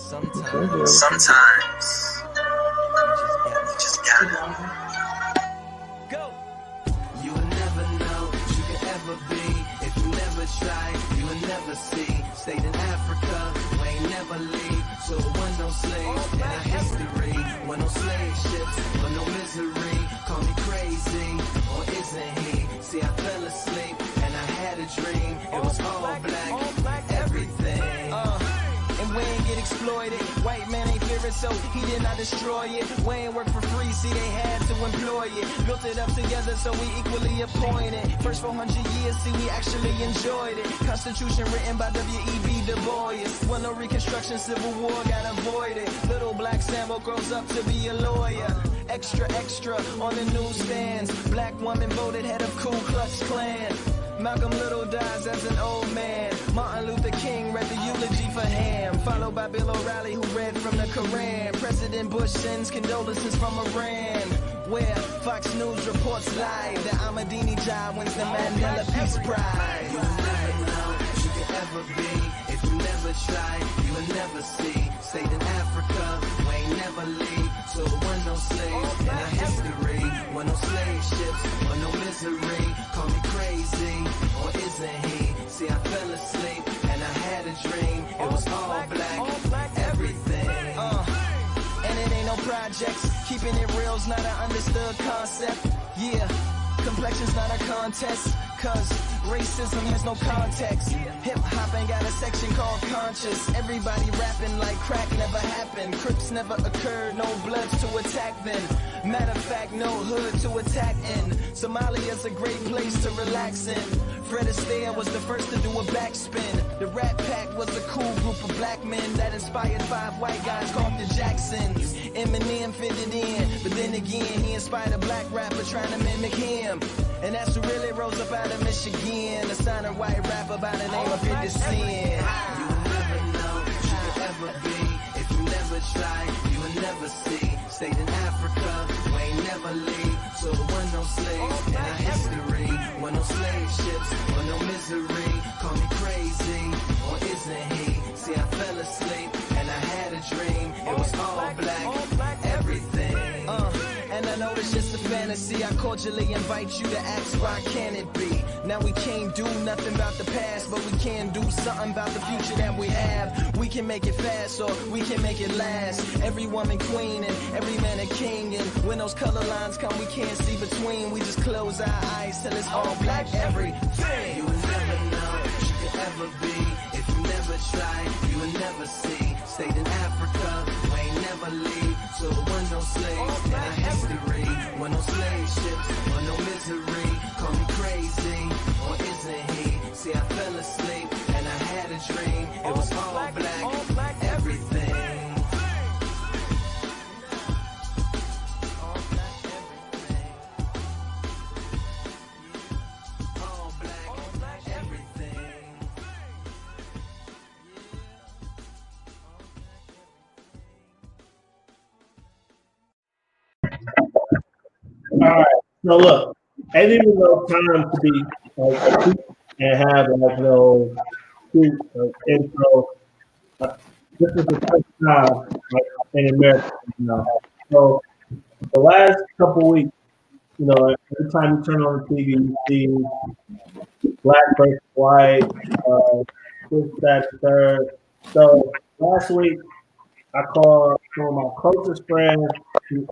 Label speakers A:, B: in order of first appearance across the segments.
A: Sometimes you just gotta
B: go. You will never know what you can ever be if you never try. You will never see. Stayed in Africa, we ain't never leave. So there was no slaves in our history. Were no slave ships, but no misery. Call me crazy, or isn't he? See, I fell asleep and I had a dream. It was all black, everything. And we ain't get exploited. White man ain't fearing, so he did not destroy it. We ain't work for free, see they had to employ it. Built it up together, so we equally appointed. First 400 years, see we actually enjoyed it. Constitution written by W.E.B. Du Bois. When no Reconstruction, Civil War got avoided. Little black Sambo grows up to be a lawyer. Extra, extra on the newsstands. Black woman voted head of Ku Klux Klan. Malcolm Little dies as an old man. Martin Luther King read the eulogy for Ham. Followed by Bill O'Reilly who read from the Koran. President Bush sends condolences from Iran. Where Fox News reports live that Ahmadinejad wins the Mandela Peace Prize. You will never know what you could ever be if you never try. You will never see. Stayed in Africa, we ain't never leave. So there was no slaves in our history. Were no slave ships, were no misery. Call me crazy, or isn't he? See, I fell asleep and I had a dream. It was all black, everything. And it ain't no projects. Keeping it real's not an understood concept. Yeah, complexion's not a contest. Cause racism has no context. Hip hop ain't got a section called conscious. Everybody rapping like crack never happened. Crips never occurred, no bloods to attack then. Matter of fact, no hood to attack in. Somalia's a great place to relax in. Fred Astaire was the first to do a backspin. The Rat Pack was a cool group of black men that inspired 5 white guys called the Jacksons. Eminem fitted in, but then again he inspired a black rapper trying to mimic him. And that's who really rose up out of Michigan. A signed white rapper by the name of 50 Cent. You will never know what you could ever be if you never try. You will never see. Stayed in Africa, we ain't never leave. So there was no slaves in our history. Were no slave ships, were no misery. Call me crazy, or isn't he? See, I fell asleep and I had a dream. It was all black, everything. And I know it's just a fantasy. I cordially invite you to ask why can it be? Now we can't do nothing about the past, but we can do something about the future that we have. We can make it fast or we can make it last. Every woman queen and every man a king. And when those color lines come, we can't see between. We just close our eyes till it's all black everything. You will never know what you could ever be if you never try. You will never see. Stayed in Africa, we ain't never leave. So there was no slaves in our history. Were no slave ships, were no misery. Call me crazy, or isn't he? See, I fell asleep and I had a dream. It was all black, everything. All black, everything. All black, everything.
C: All right. So look, ain't even no time to be like and have like no intro. This is the first time like in America, you know. So the last couple weeks, you know, every time you turn on the TV, you see black versus white, this, that, third. So last week, I called one of my closest friends who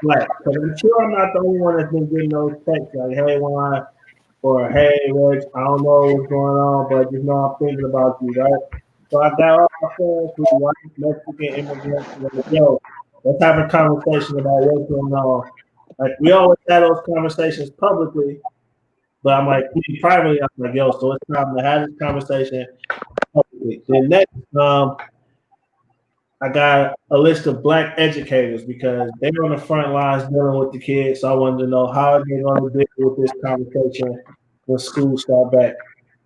C: black. Because I'm sure I'm not the only one that's been getting those texts like, hey, Juan, or hey, Rich, I don't know what's going on, but just know I'm thinking about you, right? So I got all my friends who are white, Mexican immigrants, and they're like, yo, let's have a conversation about what's going on. Like, we always have those conversations publicly, but I'm like, privately, I'm like, yo, so it's time to have this conversation publicly. Then next, I got a list of black educators because they're on the front lines dealing with the kids. So I wanted to know how are they going to deal with this conversation when school start back.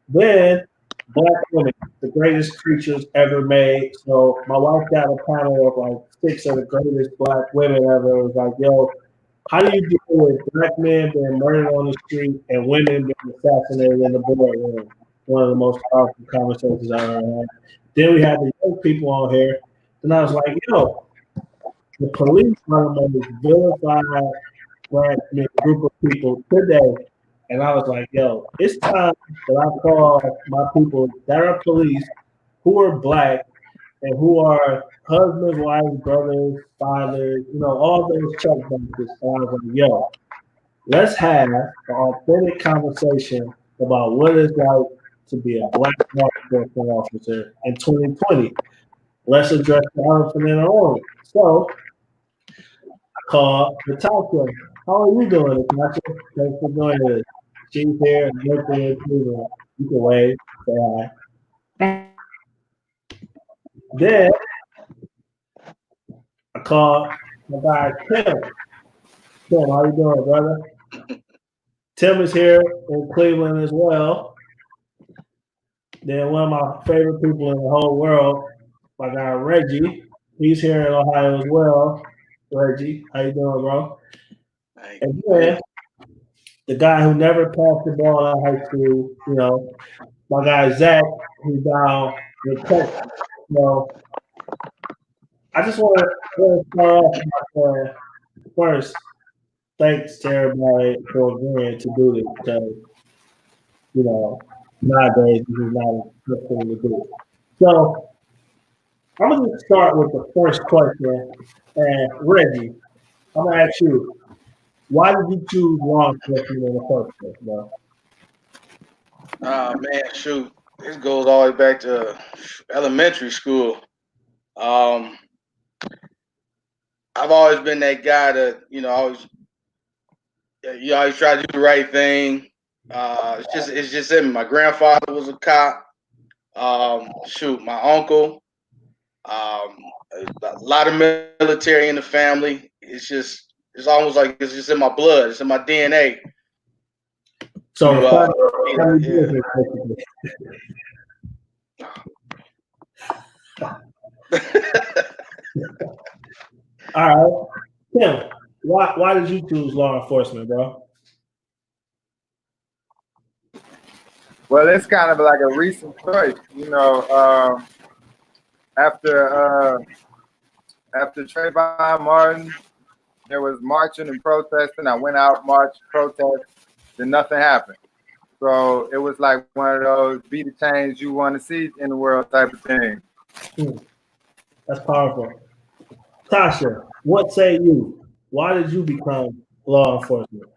C: Then black women, the greatest creatures ever made. So my wife got a panel of like 6 of the greatest black women ever. It was like, yo, how do you deal with black men being murdered on the street and women being assassinated in the boardroom? One of the most powerful conversations I ever had. Then we had the young people on here. And I was like, yo, the police are the most vilified black group of people today. And I was like, yo, it's time that I call my people that are police who are black and who are husbands, wives, brothers, fathers, all those check boxes. And I was like, yo, let's have an authentic conversation about what it's like to be a black law enforcement officer in 2020. Let's address the elephant in the room. So I called Natasha. How are you doing, Natasha? Thanks for joining us. She's here, locally in Cleveland. You can wave, say hi. Then I called my guy Tim. Tim, how you doing, brother? Tim is here in Cleveland as well. Then one of my favorite people in the whole world, my guy Reggie. He's here in Ohio as well. Reggie, how you doing, bro? And then the guy who never passed the ball out of high school, my guy Zach, who's down in Texas. So I just want to start off by first, thanks to everybody for agreeing to do this because, nowadays this is not a good thing to do. So I'm going to start with the first question. And Reggie, I'm going to ask you, why did you choose law enforcement in the first place, bro?
D: Man, shoot. This goes all the way back to elementary school. I've always been that guy that, you always try to do the right thing. It's just in me. My grandfather was a cop. My uncle. A lot of military in the family. It's almost like it's just in my blood. It's in my DNA.
C: So, all right, Tim, why did you choose law enforcement, bro?
E: Well, it's kind of like a recent choice, after Trayvon Martin, there was marching and protesting. I went out, marched, protest, then nothing happened. So it was like one of those be the change you want to see in the world type of thing.
C: That's powerful. Tasha, what say you? Why did you become law enforcement?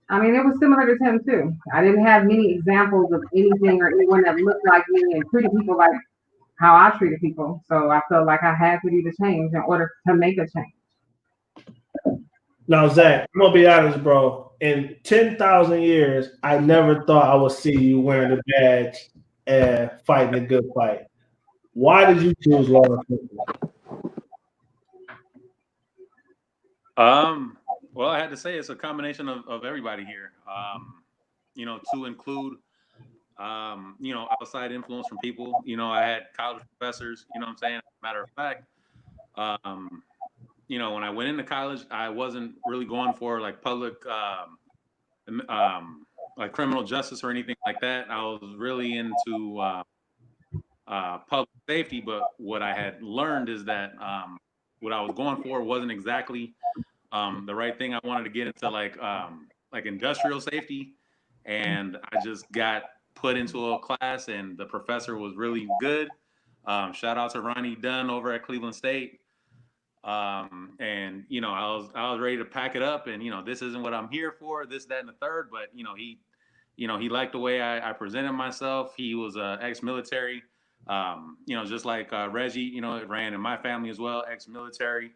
F: I mean, it was similar to Tim too. I didn't have many examples of anything or anyone that looked like me and treated people like how I treated people. So I felt like I had to do the change in order to make a change.
C: Now, Zach, I'm gonna be honest, bro. In 10,000 years, I never thought I would see you wearing a badge and fighting a good fight. Why did you choose law enforcement?
G: Well, I had to say it's a combination of everybody here. To include, outside influence from people. I had college professors. You know what I'm saying? Matter of fact, when I went into college, I wasn't really going for like public, like criminal justice or anything like that. I was really into public safety. But what I had learned is that what I was going for wasn't exactly the right thing. I wanted to get into like industrial safety, and I just got put into a class, and the professor was really good. Shout out to Ronnie Dunn over at Cleveland State. I was ready to pack it up, and this isn't what I'm here for, this, that, and the third. But he liked the way I presented myself. He was ex-military, just like Reggie. It ran in my family as well, ex-military.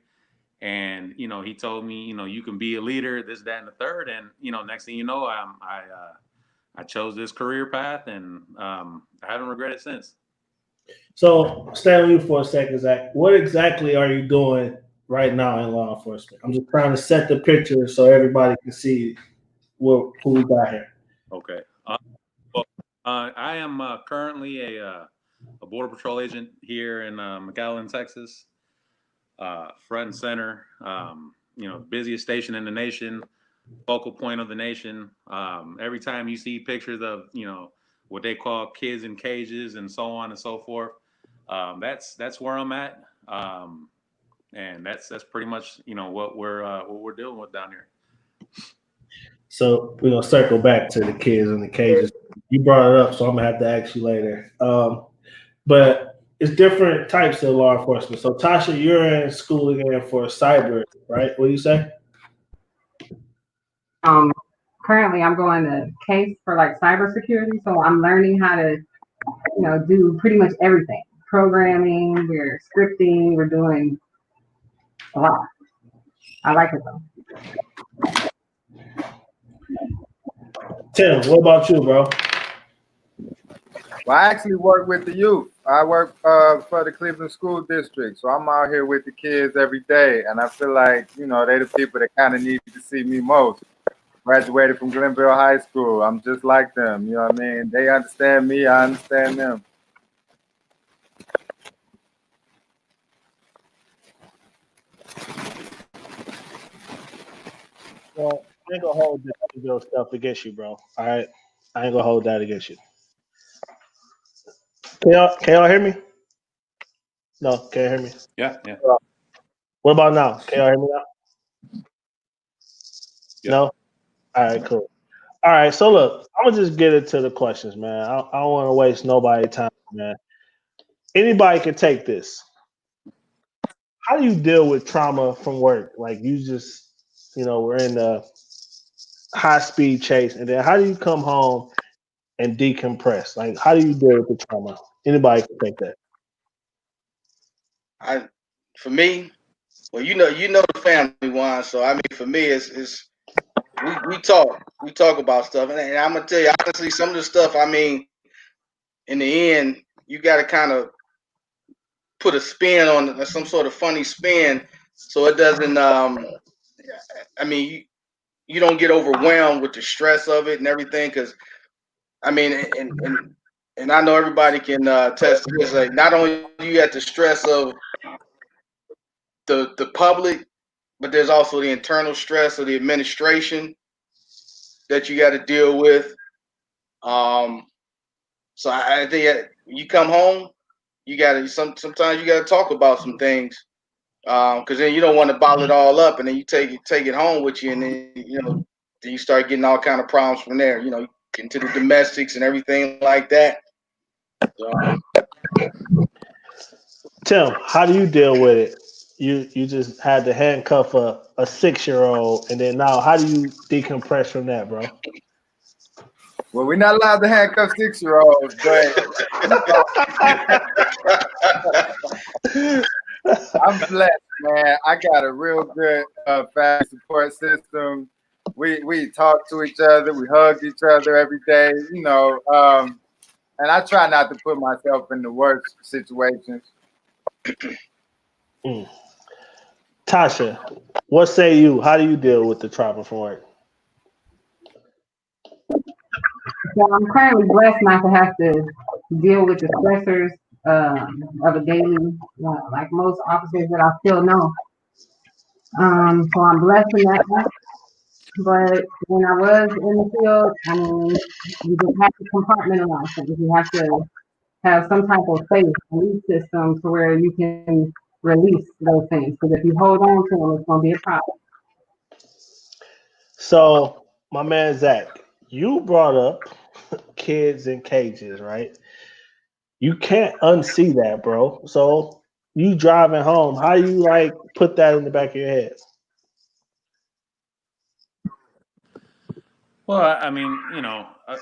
G: And he told me, you can be a leader, this, that, and the third. And next thing you know, I chose this career path, and I haven't regretted since.
C: So, stay on you for a second, Zach. What exactly are you doing right now in law enforcement? I'm just trying to set the picture so everybody can see who we got here.
G: Okay. I am currently a Border Patrol agent here in McAllen, Texas. Front and center, busiest station in the nation, focal point of the nation. Every time you see pictures of, what they call kids in cages and so on and so forth, that's where I'm at. And that's pretty much, you know, what we're dealing with down here.
C: So we're gonna circle back to the kids in the cages. You brought it up, so I'm gonna have to ask you later. But it's different types of law enforcement. So Tasha, you're in school again for cyber, right? What do you say?
F: Um, Currently I'm going to case for like cybersecurity, so I'm learning how to, do pretty much everything. Programming, we're scripting, we're doing a lot. I like it though.
C: Tim, what about you, bro?
E: Well, I actually work with the youth. I work for the Cleveland School District, so I'm out here with the kids every day, and I feel like they're the people that kind of need to see me most. Graduated from Glenville High School. I'm just like them. You know what I mean? They understand me. I understand them.
C: Well, I ain't gonna hold that stuff against you, bro. All right, I ain't gonna hold that against you. Can y'all hear me? No, can't hear me.
G: Yeah.
C: What about now? Can y'all hear me now?
G: Yeah.
C: No. All right, cool. All right, so look, I'm gonna just get into the questions, man. I don't want to waste nobody's time, man. Anybody can take this. How do you deal with trauma from work? Like you just, we're in the high speed chase, and then how do you come home and decompress? Like, how do you deal with the trauma? Anybody can take that.
D: For me, well, you know the family one. So I mean, for me, it's we talk about stuff, and I'm gonna tell you honestly, some of the stuff. I mean, in the end, you got to kind of put a spin on some sort of funny spin, so it doesn't. I mean, you don't get overwhelmed with the stress of it and everything, because I mean, and I know everybody can test this. Like, not only do you have the stress of the public, but there's also the internal stress of the administration that you got to deal with. So I think when you come home, you got to sometimes you got to talk about some things, because then you don't want to bottle it all up, and then you take it home with you, and then then you start getting all kind of problems from there. Into the domestics and everything like that. So,
C: Tim, how do you deal with it? You just had to handcuff a 6-year-old, and then now how do you decompress from that, bro?
E: Well, we're not allowed to handcuff 6-year-olds, but I'm blessed, man. I got a real good family support system. We talk to each other, we hug each other every day, and I try not to put myself in the worst situations.
C: Tasha, what say you? How do you deal with the trauma from work?
F: So I'm currently blessed not to have to deal with the stressors of a daily, like most officers that I still know. So I'm blessed in that. But when I was in the field, I mean, you just have to compartmentalize things. You have to have some type of safe release system to where you can release those things. Because if you hold on to them, it's going to be a problem.
C: So, my man Zach, you brought up kids in cages, right? You can't unsee that, bro. So, you driving home, how do you like put that in the back of your head?
G: Well, I mean,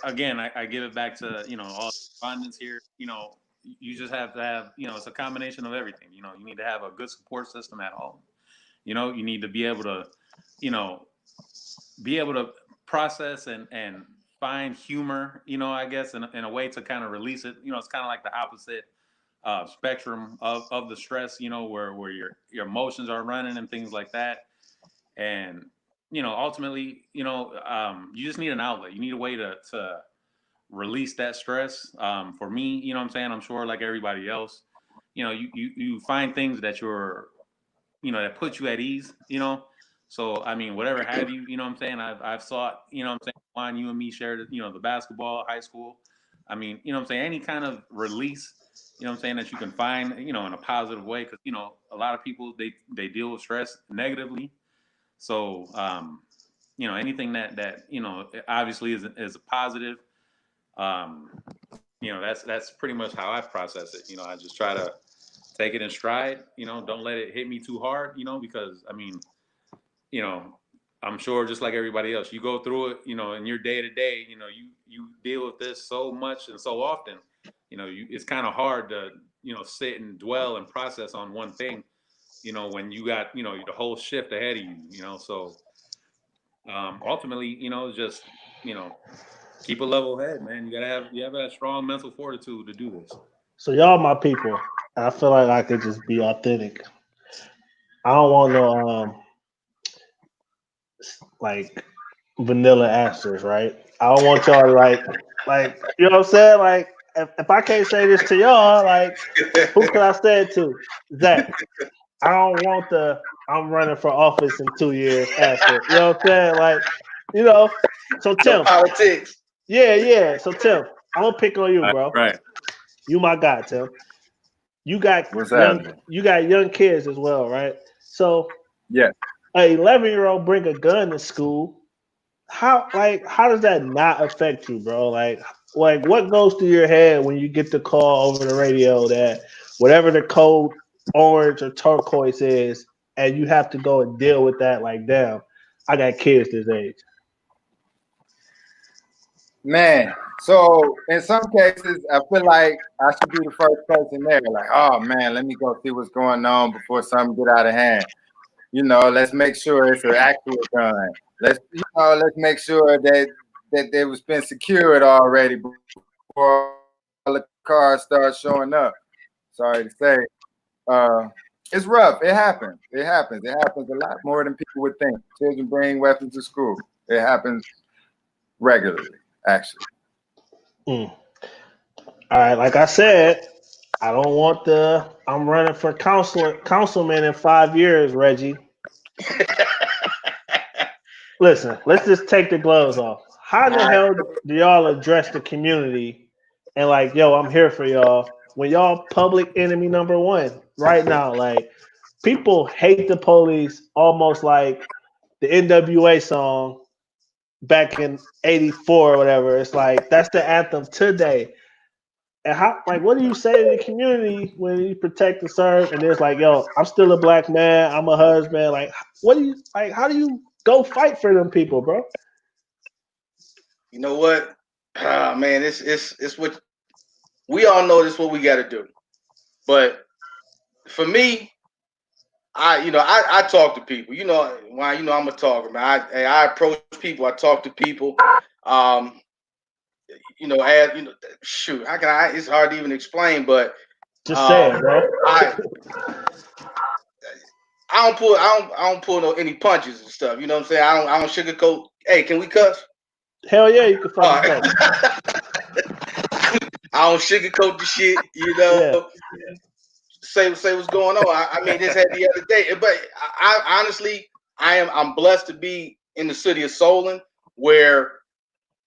G: again, I give it back to, all abundance here. You just have to have, it's a combination of everything. You need to have a good support system at home. You need to be able to, you know, process and find humor, I guess, in a way to kind of release it. It's kind of like the opposite spectrum of the stress, where your emotions are running and things like that. And ultimately, you just need an outlet. You need a way to release that stress. For me, what I'm saying, I'm sure like everybody else, you find things that that put you at ease. So I mean, whatever have you, what I'm saying, I've sought, what I'm saying, Juan, you and me shared, the basketball, high school. I mean, what I'm saying, any kind of release you know what I'm saying, that you can find, you know, in a positive way. Cause you know, a lot of people, they deal with stress negatively. So, you know, anything that, you know, obviously is a positive, um, you know, that's pretty much how I process it. You know, I just try to take it in stride, you know, don't let it hit me too hard, you know, because I mean, you know, I'm sure just like everybody else, you go through it, you know, in your day to day, you know, you deal with this so much and so often, you know, it's kind of hard to, you know, sit and dwell and process on one thing, you know, when you got, you know, the whole shift ahead of you, you know, so ultimately, you know, just, you know, keep a level head, man. You have a strong mental fortitude to do this.
C: So y'all my people. I feel like I could just be authentic. I don't want no like vanilla answers, right? I don't want y'all to like you know what I'm saying? Like if I can't say this to y'all, like who can I say it to? Zach. I don't want the I'm running for office in 2 years answer. You know what I'm saying? Like, you know. So
D: The
C: Tim,
D: politics.
C: yeah. So Tim, I'm gonna pick on you, bro.
G: Right.
C: You my guy, Tim. You got
E: What's happening?
C: young kids as well, right? So
E: Yeah.
C: a 11-year-old bring a gun to school. How does that not affect you, bro? Like what goes through your head when you get the call over the radio that whatever the code orange or turquoise is, and you have to go and deal with that? Like, damn, I got kids this age.
E: Man, so in some cases, I feel like I should be the first person there. Like, oh man, let me go see what's going on before something get out of hand. You know, let's make sure it's an actual gun. Let's make sure that it was been secured already before the cars start showing up. Sorry to say, it's rough. It happens. It happens. It happens a lot more than people would think. Children bring weapons to school. It happens regularly, actually.
C: Mm. All right, like I said, I don't want the I'm running for councilman in 5 years, Reggie. Listen, let's just take the gloves off. How the hell do y'all address the community and like, yo, I'm here for y'all when y'all public enemy number one right now? Like, people hate the police almost like the NWA song back in '84 or whatever. It's like that's the anthem today. And how, like, what do you say to the community when you protect and serve? And there's like, yo, I'm still a black man. I'm a husband. Like, what do you like? How do you go fight for them people, bro?
D: You know what? Man, it's what we all know. This is what we got to do. But for me, I talk to people. You know why? You know I'm a talker, man. I approach people. I talk to people. Shoot, how can I? It's hard to even explain, but
C: Just say it, bro.
D: I don't pull any punches and stuff. You know what I'm saying? I don't sugarcoat. Hey, can we cuss?
C: Hell yeah, you can fucking
D: All
C: go.
D: right. I don't sugarcoat the shit. You know, say what's going on. I mean, this had the other day, but I honestly, I'm blessed to be in the city of Solon, where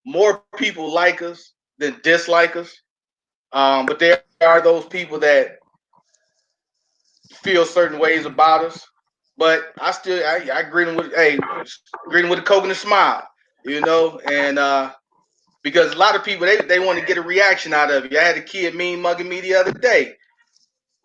D: more people like us than dislike us. But there are those people that feel certain ways about us. But I greet them with a Coke and a smile, you know, and because a lot of people they want to get a reaction out of you. I had a kid mean mugging me the other day,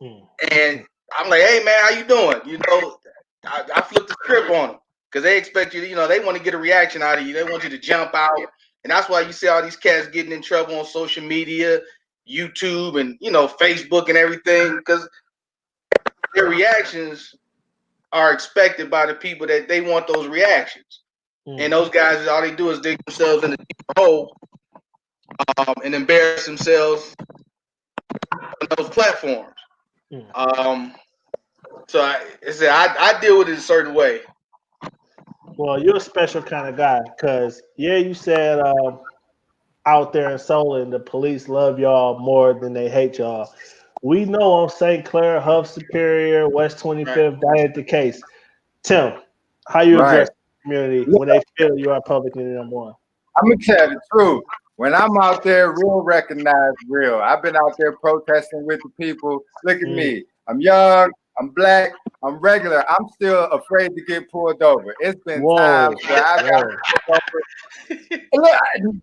D: and I'm like, hey man, how you doing? You know, I flipped the script on them because they expect you, you know, they want to get a reaction out of you. They want you to jump out, and that's why you see all these cats getting in trouble on social media, YouTube, and you know, Facebook and everything, because their reactions are expected by the people that they want those reactions. And those guys, all they do is dig themselves in the deep hole and embarrass themselves on those platforms. So I deal with it a certain way.
C: Well, you're a special kind of guy because, yeah, you said out there in Solon, the police love y'all more than they hate y'all. We know on St. Clair, Huff Superior, West 25th, that ain't the case. Tim, how you address the community when they feel you are public enemy number one?
E: I'm gonna tell the truth. When I'm out there, real recognize real. I've been out there protesting with the people. Look at me. I'm young. I'm black. I'm regular. I'm still afraid to get pulled over. It's been times where I've got pulled over. Look, you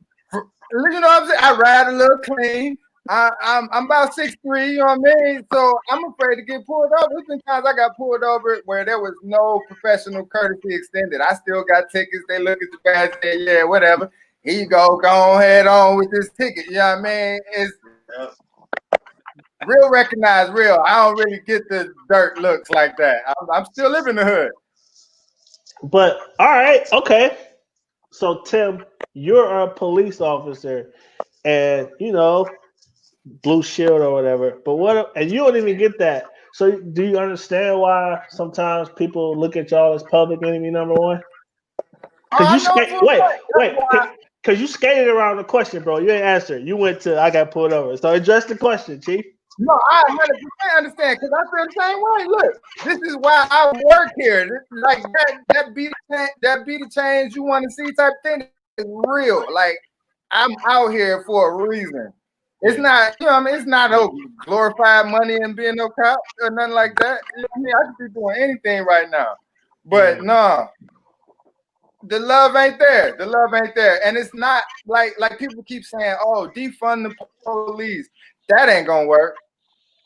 E: know what I'm saying? I ride a little clean. I'm about 6'3", you know what I mean? So I'm afraid to get pulled over. There's been times I got pulled over where there was no professional courtesy extended. I still got tickets. They look at the badge and say, yeah, whatever. Here you go ahead on with this ticket. You know what I mean? It's real recognize real. I don't really get the dirt looks like that. I'm still living in the hood.
C: But all right, okay. So Tim, you're a police officer, and you know, blue shield or whatever. But what? And you don't even get that. So do you understand why sometimes people look at y'all as public enemy number one? Because because you skated around the question, bro. You ain't answered. You went to I got pulled over. So address the question, Chief.
E: No, I 100% understand because I feel the same way. Look, this is why I work here. This, like that be the change you want to see type thing is real. Like I'm out here for a reason. It's not, you know what I mean? It's not no glorified money and being no cop or nothing like that. You know what I mean? I could be doing anything right now. But no, the love ain't there. The love ain't there. And it's not like people keep saying, oh, defund the police. That ain't gonna work.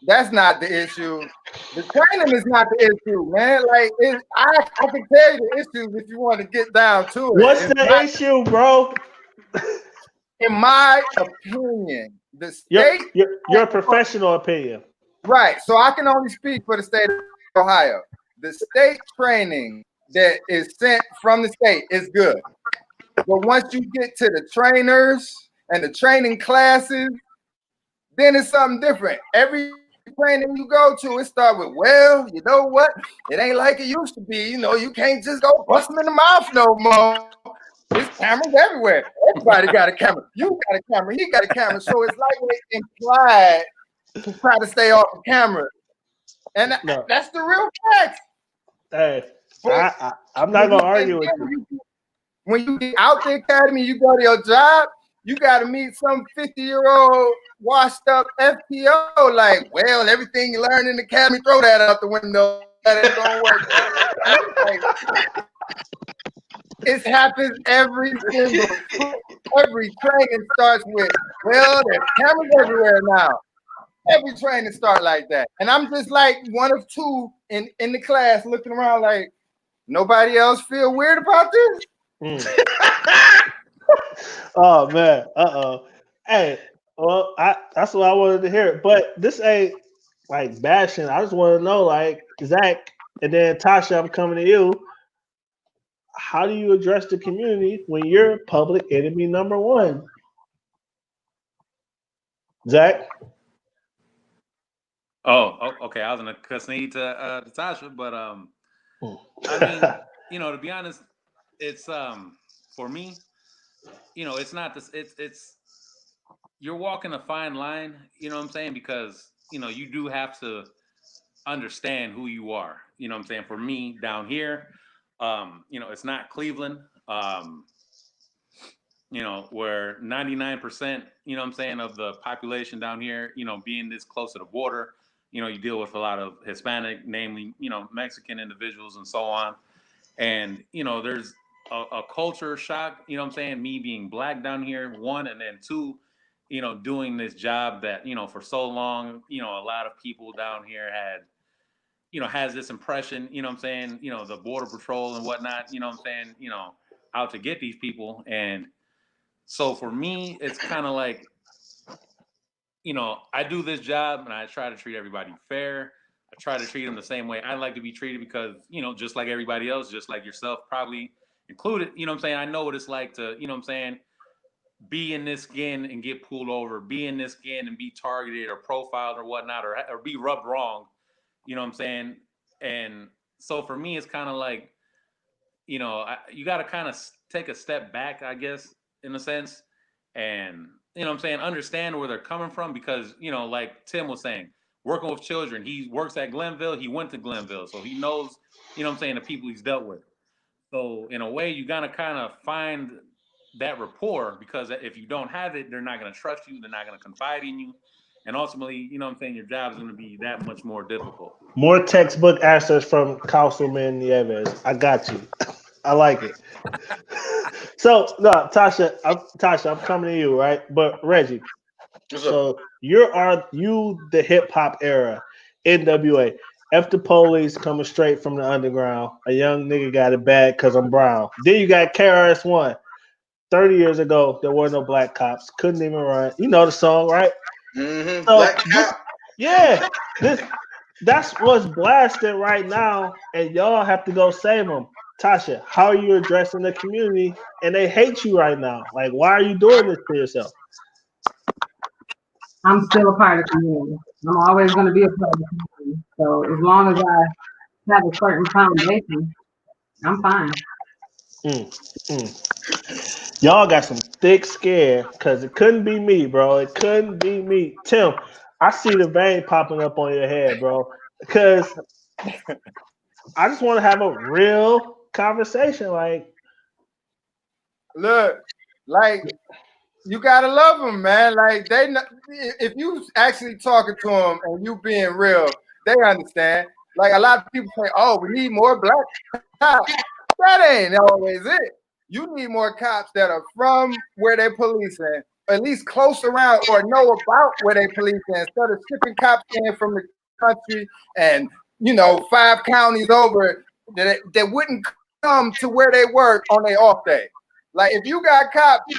E: That's not the issue. The training is not the issue, man. Like I can tell you the issues if you want to get down to it.
C: What's the issue, bro?
E: In my opinion, the state
C: your professional opinion.
E: Right. So I can only speak for the state of Ohio. The state training that is sent from the state is good. But once you get to the trainers and the training classes, then it's something different. Every training you go to, it start with, well, you know what? It ain't like it used to be. You know, you can't just go bust them in the mouth no more. There's cameras everywhere. Everybody got a camera. You got a camera. He got a camera. So it's like they implied to try to stay off the camera. And that's the real fact.
C: Hey, I'm not going to argue with you.
E: When you get out the academy, you go to your job, you got to meet some 50-year-old washed up FPO. Like, well, everything you learn in the academy, throw that out the window. That ain't going to work. It happens every training starts with, well, there's cameras everywhere now. Every training start like that. And I'm just like one of two in the class looking around like, nobody else feel weird about this?
C: Oh, man. Uh-oh. Hey, well, that's what I wanted to hear. But this ain't like bashing. I just want to know, like, Zach, and then Tasha, I'm coming to you. How do you address the community when you're public enemy number one? Zach?
G: Oh, okay. I was gonna concede to Tasha, but I mean, you know, to be honest, it's for me, you know, it's not this. It's you're walking a fine line. You know what I'm saying? Because you know you do have to understand who you are. You know what I'm saying? For me down here. You know, it's not Cleveland, you know, where 99%, you know what I'm saying, of the population down here, you know, being this close to the border, you know, you deal with a lot of Hispanic, namely, you know, Mexican individuals and so on. And, you know, there's a culture shock, you know what I'm saying, me being black down here, one, and then two, you know, doing this job that, you know, for so long, you know, a lot of people down here had, you know, has this impression, you know what I'm saying, you know, the border patrol and whatnot, you know what I'm saying, you know, out to get these people. And so for me, it's kind of like, you know, I do this job and I try to treat everybody fair. I try to treat them the same way I like to be treated because, you know, just like everybody else, just like yourself, probably included, you know what I'm saying? I know what it's like to, you know what I'm saying, be in this skin and get pulled over, be in this skin and be targeted or profiled or whatnot, or be rubbed wrong. You know what I'm saying? And so for me, it's kind of like, you know, you got to kind of take a step back, I guess, in a sense. And, you know what I'm saying, understand where they're coming from because, you know, like Tim was saying, working with children, he works at Glenville. He went to Glenville. So he knows, you know what I'm saying, the people he's dealt with. So in a way, you got to kind of find that rapport, because if you don't have it, they're not going to trust you. They're not going to confide in you. And ultimately, you know what I'm saying, your job is going to be that much more difficult.
C: More textbook answers from Councilman Nieves. I got you. I like it. So, no, Tasha, I'm coming to you, right? But Reggie, so you the hip hop era, NWA. F the police coming straight from the underground. A young nigga got it bad because I'm brown. Then you got KRS-One. 30 years ago, there were no black cops. Couldn't even run. You know the song, right?
D: Mm-hmm.
C: So,
D: Black cop.
C: yeah, that's what's blasted right now, and y'all have to go save them. Tasha, how are you addressing the community? And they hate you right now. Like, why are you doing this to yourself?
F: I'm still a part of the community. I'm always going to be a part of the community. So as long as I have a certain foundation, I'm fine.
C: Y'all got some thick skin because it couldn't be me, bro. It couldn't be me. Tim, I see the vein popping up on your head, bro. Because I just want to have a real conversation. Like,
E: Look, like you gotta love them, man. Like if you actually talking to them and you being real, they understand. Like a lot of people say, "Oh, we need more black cops." That ain't always it. You need more cops that are from where they're policing, at least close around or know about where they policing, instead of shipping cops in from the country and 5 counties over that wouldn't come to where they work on their off day. Like if you got cops,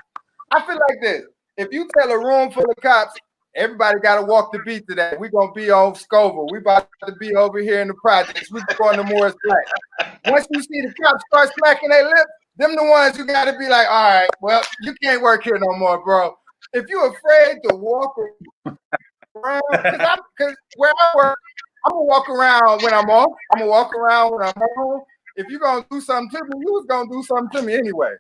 E: I feel like this. If you tell a room full of cops, everybody got to walk the beat today. We're going to be on Scoville. We about to be over here in the projects. We're going to Morris Black. Once you see the cops start smacking their lips, them the ones you got to be like, all right, well, you can't work here no more, bro. If you're afraid to walk around, because where I work, I'm going to walk around when I'm off. I'm going to walk around when I'm home. If you're going to do something to me, you was going to do something to me anyway.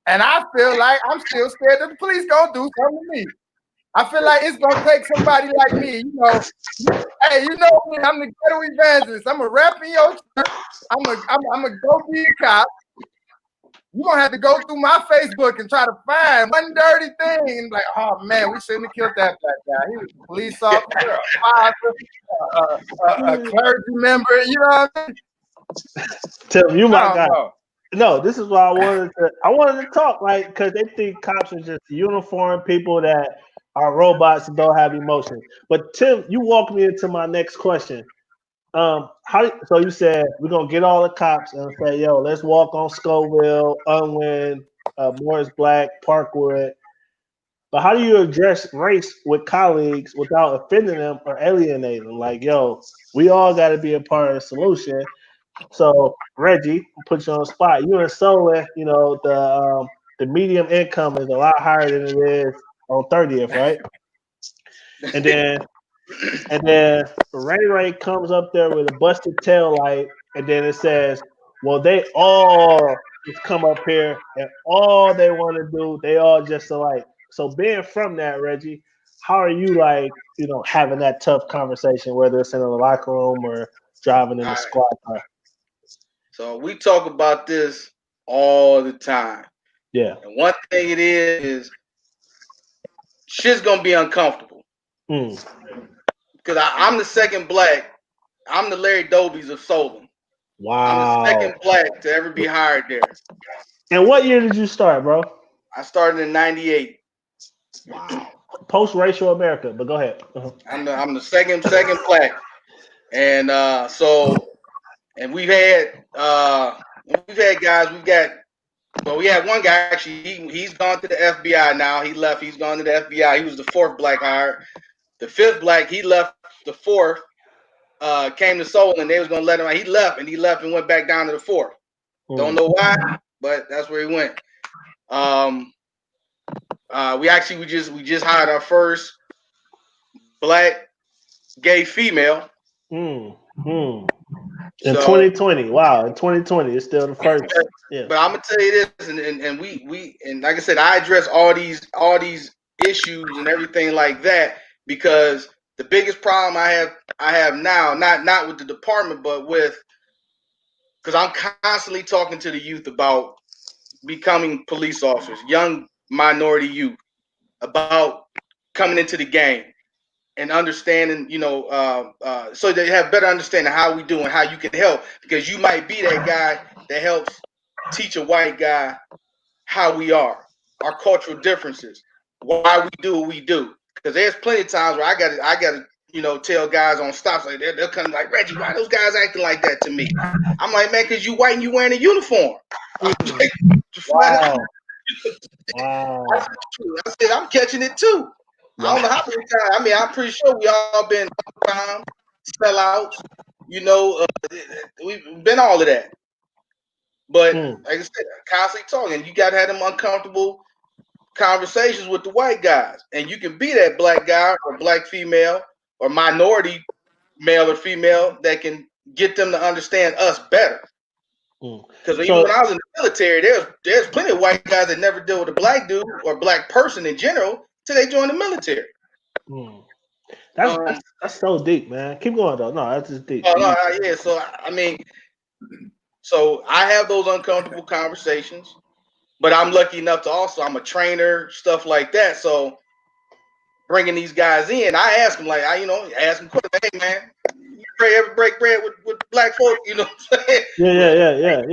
E: And I feel like I'm still scared that the police gonna do something to me. I feel like it's gonna take somebody like me, Hey, me, I'm the ghetto evangelist. I'm a rap in your church. I'm a go be a cop. You're gonna have to go through my Facebook and try to find one dirty thing and like, oh man, we shouldn't have killed that black guy. He was a police officer, a father, a clergy member, you know what I mean?
C: Tim, you my guy. No, this is why I wanted to talk, like, because they think cops are just uniform people that are robots and don't have emotions. But Tim, you walked me into my next question. So you said we're gonna get all the cops and say, yo, let's walk on Scoville, Unwin, Morris Black, Parkwood. But how do you address race with colleagues without offending them or alienating them? Like, yo, we all got to be a part of the solution. So Reggie, I'll put you on the spot. You in Solon, the medium income is a lot higher than it is on 30th, right? And then Ray comes up there with a busted tail light, and then it says, well, they all just come up here and all they want to do, they all just alike. So being from that, Reggie, how are you having that tough conversation, whether it's in the locker room or driving in the squad car?
D: So we talk about this all the time.
C: Yeah.
D: And one thing it is shit's gonna be uncomfortable. Because I'm the second black. I'm the Larry Dobies of Solon.
C: Wow.
D: I'm the second black to ever be hired there.
C: And what year did you start, bro?
D: I started in '98.
C: Wow. Post-racial America, but go ahead. Uh-huh.
D: I'm the second black. And and we've had guys. We had one guy actually. He's gone to the FBI now. He left. He's gone to the FBI. He was the 4th black hired. The 5th black. He left the 4th. Came to Solon and they was gonna let him out. He left and went back down to the 4th. Don't know why, but that's where he went. We just hired our first black gay female.
C: In 2020, wow! In 2020, it's still the first. Yeah.
D: But I'm gonna tell you this, and we like I said, I address all these issues and everything like that because the biggest problem I have now, not with the department, but because I'm constantly talking to the youth about becoming police officers, young minority youth, about coming into the game and understanding, so they have better understanding how we do and how you can help, because you might be that guy that helps teach a white guy how we are, our cultural differences, why we do what we do. Because there's plenty of times where I got to, tell guys on stops, like they'll come like, Reggie, why those guys acting like that to me? I'm like, man, because you white and you wearing a uniform. I'm like,
C: Wow. Wow.
D: I said, I'm catching it too. I don't know how many times. I mean, I'm pretty sure we all been time, sellouts. We've been all of that. But like I said, constantly talking. You got to have them uncomfortable conversations with the white guys, and you can be that black guy or black female or minority male or female that can get them to understand us better. Because even when I was in the military, there's plenty of white guys that never deal with a black dude or black person in general till they join the military.
C: That's so deep, man. Keep going though. No, that's just deep.
D: Yeah. So I mean, so I have those uncomfortable conversations, but I'm lucky enough to also, I'm a trainer, stuff like that. So bringing these guys in, I ask them ask them questions. Hey man, you ever break bread with black folk? You know what I'm saying? Yeah.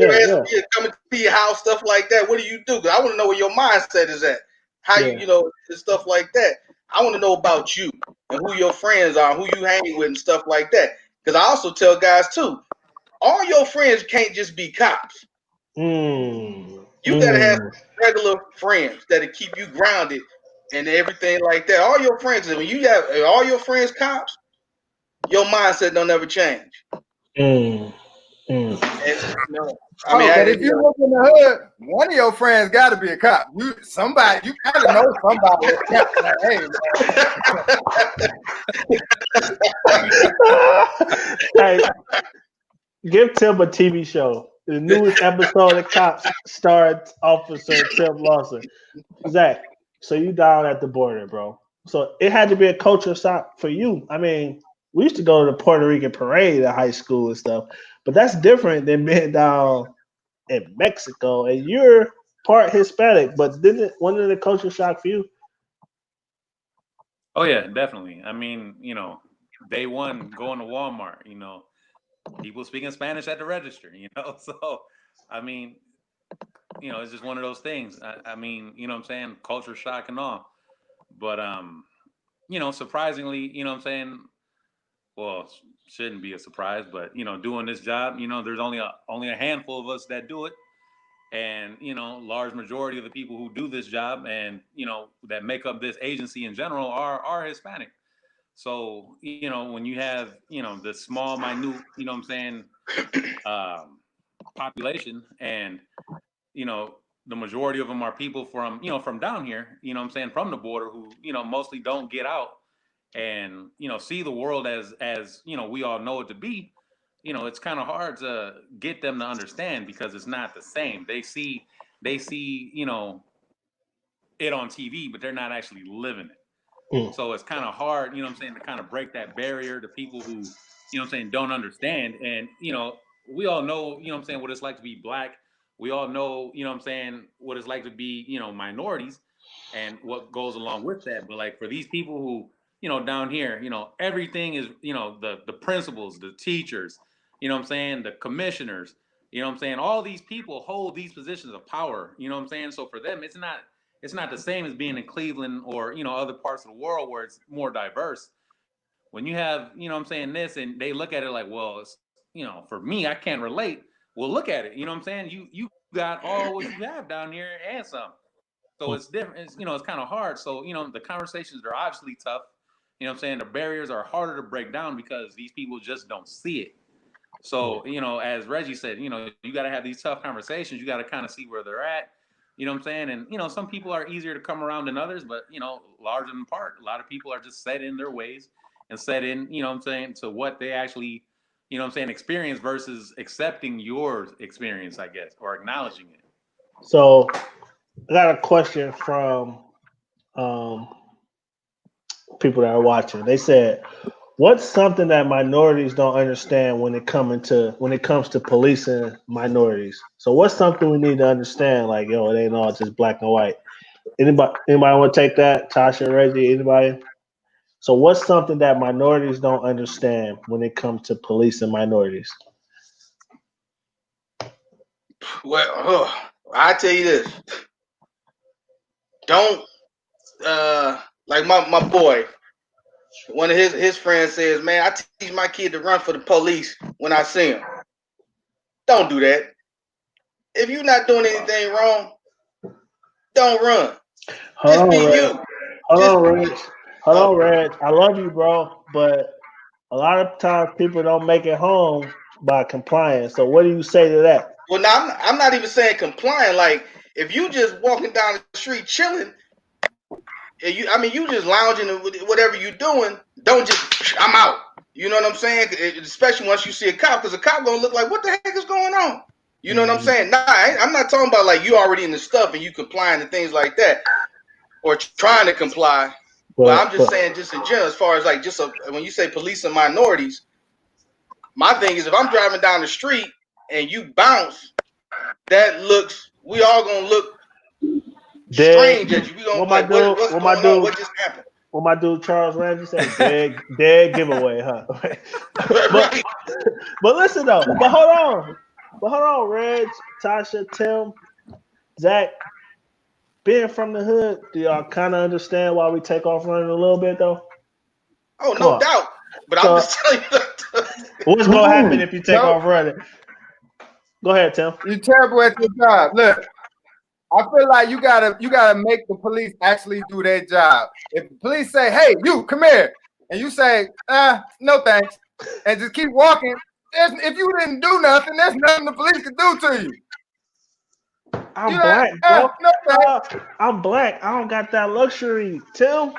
D: Coming to your house, stuff like that. What do you do? Because I want to know where your mindset is at. How and stuff like that. I want to know about you and who your friends are, who you hang with, and stuff like that. Because I also tell guys too, all your friends can't just be cops. You gotta have regular friends that'll keep you grounded and everything like that. All your friends, when you have all your friends cops, your mindset don't ever change. And,
E: but if you look in the hood, one of your friends got to be a cop. You got to know somebody.
C: Hey, give Tim a TV show. The newest episode of Cops starred Officer Tim Lawson. Zach, so you down at the border, bro. So it had to be a culture shock for you. I mean, we used to go to the Puerto Rican parade at high school and stuff, but that's different than being down in Mexico. And you're part Hispanic, but wasn't it a culture shock for you?
G: Oh yeah, definitely. I mean, day one going to Walmart, people speaking Spanish at the register, So, I mean, it's just one of those things. I mean, what I'm saying? Culture shock and all. But, surprisingly, what I'm saying? Well, shouldn't be a surprise, but, doing this job, there's only a handful of us that do it. And, large majority of the people who do this job and, that make up this agency in general are Hispanic. So, when you have, the small, minute, population and, the majority of them are people from, from down here, from the border who, mostly don't get out and, see the world as, we all know it to be, it's kind of hard to get them to understand because it's not the same. They see, it on TV, but they're not actually living it. So it's kind of hard, to kind of break that barrier to people who, don't understand. And, we all know, what it's like to be Black. We all know, what it's like to be, minorities and what goes along with that. But like for these people who, down here, everything is, the principals, the teachers, the commissioners, all these people hold these positions of power, So for them, it's not the same as being in Cleveland or, other parts of the world where it's more diverse. When you have, this and they look at it like, well, it's, for me, I can't relate. Well, look at it. You got all what you have down here and some. So it's different. It's, it's kind of hard. So, the conversations are obviously tough. The barriers are harder to break down because these people just don't see it. So, as Reggie said, you got to have these tough conversations. You got to kind of see where they're at. And, some people are easier to come around than others, but, large in part, a lot of people are just set in their ways and set in, to what they actually, experience versus accepting your experience, I guess, or acknowledging it.
C: So I got a question from people that are watching. They said, What's something that minorities don't understand when it comes to policing minorities? So what's something we need to understand? Like, yo, it ain't all just black and white. Anybody want to take that? Tasha, Reggie, anybody? So what's something that minorities don't understand when it comes to policing minorities?
D: Well, I tell you this. Don't like my boy. One of his friends says, "Man, I teach my kid to run for the police when I see him." Don't do that. If you're not doing anything wrong, don't run.
C: Hold
D: Just
C: on,
D: be
C: Reg.
D: you.
C: Hold
D: Just
C: on,
D: be
C: Reg.
D: you.
C: Hold on, Reg. I love you, bro, but a lot of times people don't make it home by complying. So what do you say to that?
D: Well, now I'm not even saying complying. Like if you just walking down the street chilling, and you just lounging and whatever you doing, don't just I'm out. You know what I'm saying? Especially once you see a cop, because a cop gonna look like, what the heck is going on? You know what I'm saying? Nah, I'm not talking about like you already in the stuff and you complying to things like that or trying to comply. But I'm just saying, just in general, as far as like when you say police and minorities, my thing is if I'm driving down the street and you bounce, we all gonna look strange at you. We gonna like, what's going on? What just happened?
C: What my dude Charles Ramsey said, dead giveaway, huh?
D: Right.
C: But listen though, but hold on, Reg, Tasha, Tim, Zach, being from the hood, do y'all kind of understand why we take off running a little bit though?
D: Oh, no doubt. But I'm just telling you.
C: What's gonna happen if you take off running? Go ahead, Tim.
E: You're terrible at your job. Look, I feel like you gotta make the police actually do their job. If the police say, "Hey, you come here," and you say, "No thanks," and just keep walking, if you didn't do nothing, there's nothing the police can do to you.
C: I'm black, bro.
E: No thanks.
C: I'm black. I don't got that luxury, Tim.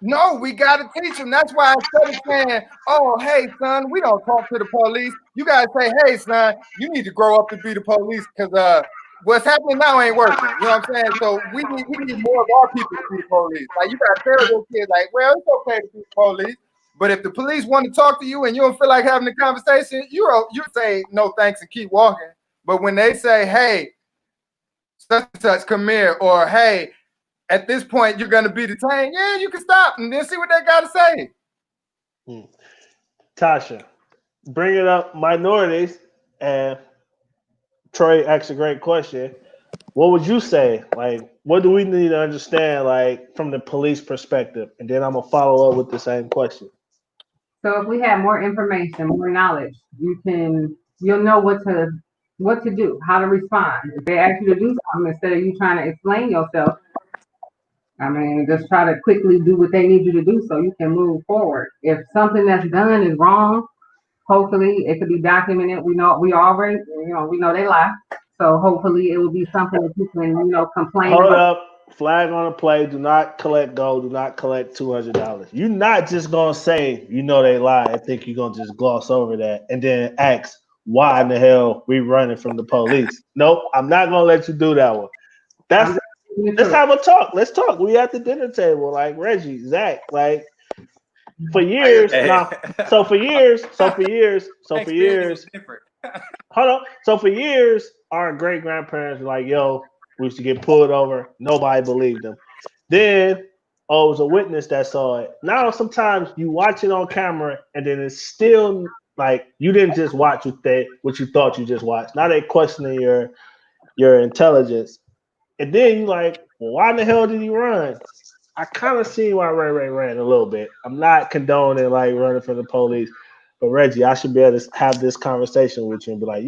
E: No, we gotta teach them. That's why instead of saying, "Oh, hey, son, we don't talk to the police," you gotta say, "Hey, son, you need to grow up to be the police because what's happening now ain't working." You know what I'm saying? So we need more of our people to be the police. Like you gotta tell those kids, like, well, it's okay to be the police, but if the police want to talk to you and you don't feel like having a conversation, you say no thanks and keep walking. But when they say, "Hey, such and such, come here," or "Hey, at this point, you're going to be detained," yeah, you can stop and then see what they got to say.
C: Tasha, bringing up minorities, and Troy asked a great question. What would you say? Like, what do we need to understand, like, from the police perspective? And then I'm going to follow up with the same question.
F: So if we have more information, more knowledge, you'll know what to do, how to respond. If they ask you to do something, instead of you trying to explain yourself, I mean, just try to quickly do what they need you to do so you can move forward. If something that's done is wrong, hopefully it could be documented. We know they lie. So hopefully it will be something that you can, complain
C: Hold
F: about.
C: up. Flag on the play. Do not collect gold. Do not collect $200. You're not just going to say, they lie and think you're going to just gloss over that and then ask why in the hell we running from the police. Nope. I'm not going to let you do that one. Let's have a talk. Let's talk. We at the dinner table, like Reggie, Zach, like for years. So for years. Hold on. So for years, our great grandparents were like, "Yo, we used to get pulled over. Nobody believed them." Then, it was a witness that saw it. Now, sometimes you watch it on camera, and then it's still like you didn't just watch what you thought you just watched. Now they questioning your intelligence. And then you like, well, why in the hell did he run? I kind of see why Ray ran a little bit. I'm not condoning like running from the police, but Reggie, I should be able to have this conversation with you and be like,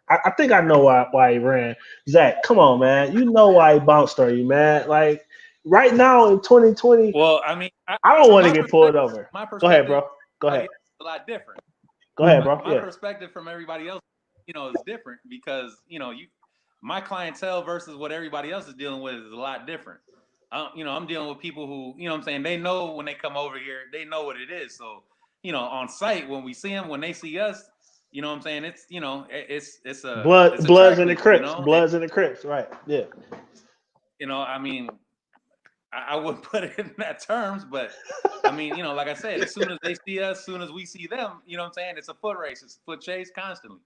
C: I think I know why he ran. Zach, come on, man. You know why he bounced on you, man. Like right now in 2020.
G: Well, I mean,
C: I don't want to get pulled over. Go ahead, bro. Go ahead.
G: It's a lot different.
C: Go ahead, bro.
G: My perspective from everybody else, is different because my clientele versus what everybody else is dealing with is a lot different. I'm dealing with people who, they know when they come over here, they know what it is. So, on site, when we see them, when they see us, it's, it's a
C: bloods in the Crips, bloods in the Crips, right? Yeah.
G: I wouldn't put it in that terms, but I mean, you know, like I said, as soon as they see us, as soon as we see them, you know what I'm saying? It's a foot race, it's a foot chase constantly.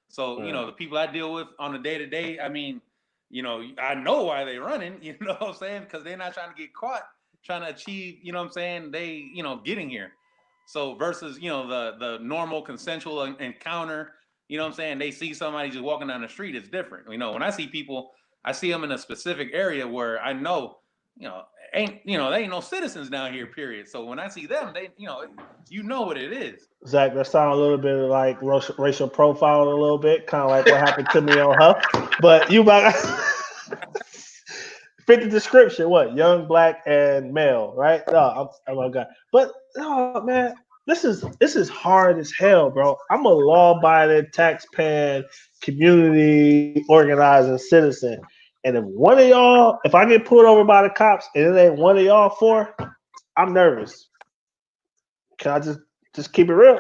G: So, you know, the people I deal with on a day-to-day, I mean, you know, I know why they're running, you know what I'm saying? Because they're not trying to get caught, trying to achieve, you know what I'm saying? They, you know, getting here. So versus, you know, the normal consensual encounter, you know what I'm saying? They see somebody just walking down the street, it's different. You know, when I see people, I see them in a specific area where I know, you know, they ain't no citizens down here, period. So when I see them, they, you know what it is.
C: Zach, that sounds a little bit like racial profile, a little bit, kind of like what happened to me on her. But you might fit the description. What, young, black, and male, right? No, oh my god. But no, man, this is hard as hell, bro. I'm a law-abiding, tax-paying, community organizing citizen, and if I get pulled over by the cops, and it ain't one of y'all four, I'm nervous. Can I just keep it real?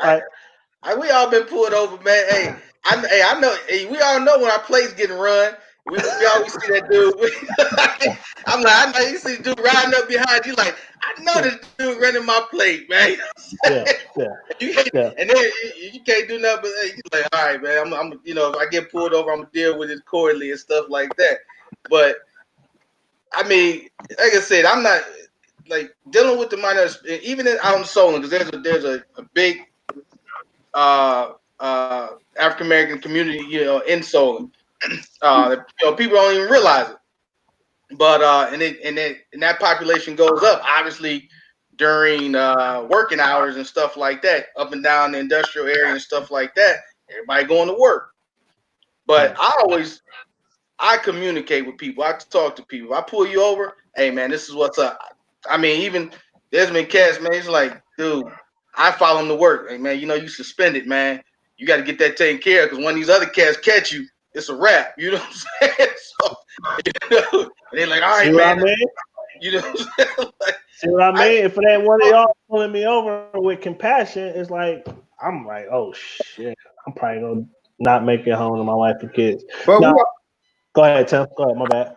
D: We all been pulled over, man. Hey, I know. Hey, we all know when our plates getting run. We always see that dude. I'm like, I know you see the dude riding up behind you. Like, I know this dude running my plate, man.
C: Yeah.
D: And then you can't do nothing. But hey, you're like, all right, man. I'm, you know, if I get pulled over, I'm gonna deal with it accordingly and stuff like that. But I mean, like I said, I'm not like dealing with the minors, even out in Solon, because there's a big African American community, you know, in Solon. You know, people don't even realize it. But and that population goes up obviously during working hours and stuff like that, up and down the industrial area and stuff like that. Everybody going to work. But I communicate with people. I talk to people. I pull you over. Hey man, this is what's up. I mean, even there's been cats, man. It's like, dude, I follow them to work. Hey man, you know you suspended, man. You got to get that taken care of because when these other cats catch you, it's a wrap. You know what I'm saying? So, you know, and they're like, all right,
C: see
D: man.
C: What I mean?
D: You know what I'm saying? Like,
C: see what I mean? If it ain't one of y'all pulling me over with compassion, it's like I'm like, oh shit, I'm probably gonna not make it home to my wife and kids.
E: But
C: Now, go ahead, Tim. Go ahead. My bad.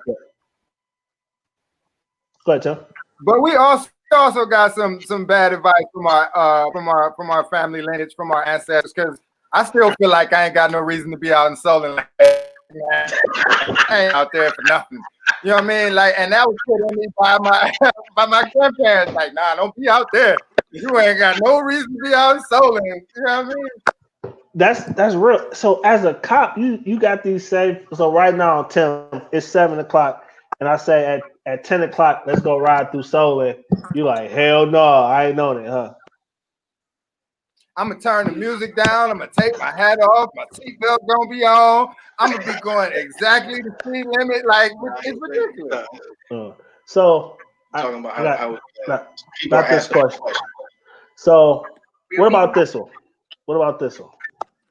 C: Go ahead, Tim.
E: But we also got some bad advice from our family lineage, from our ancestors, because I still feel like I ain't got no reason to be out in Solon. Like, I ain't out there for nothing. You know what I mean? Like, and that was put on me by my grandparents. Like, nah, don't be out there. You ain't got no reason to be out in Solon. You know what I mean?
C: That's real. So as a cop, you got these safe. So right now, Tim, it's 7:00, and I say at 10:00, let's go ride through Solon. You like, hell no, I ain't known it, huh?
E: I'm gonna turn the music down. I'm gonna take my hat off. My seatbelt gonna be on. I'm gonna be going exactly the speed limit. Like, it's ridiculous.
C: So
D: talking about how
C: not this question. So what about this one?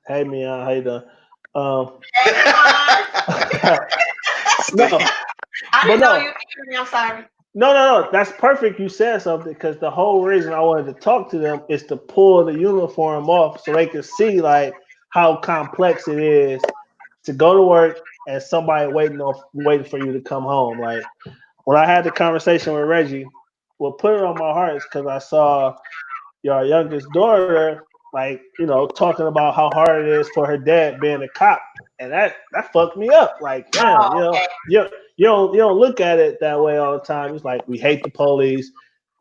C: Hey, Mia, how you doing? No,
H: I didn't know you heard me. I'm sorry.
C: No. That's perfect. You said something because the whole reason I wanted to talk to them is to pull the uniform off so they can see like how complex it is to go to work and somebody waiting for you to come home. Like when I had the conversation with Reggie, what put it on my heart is because I saw your youngest daughter, like, you know, talking about how hard it is for her dad being a cop, and that fucked me up. Like, damn, you don't look at it that way all the time. It's like we hate the police,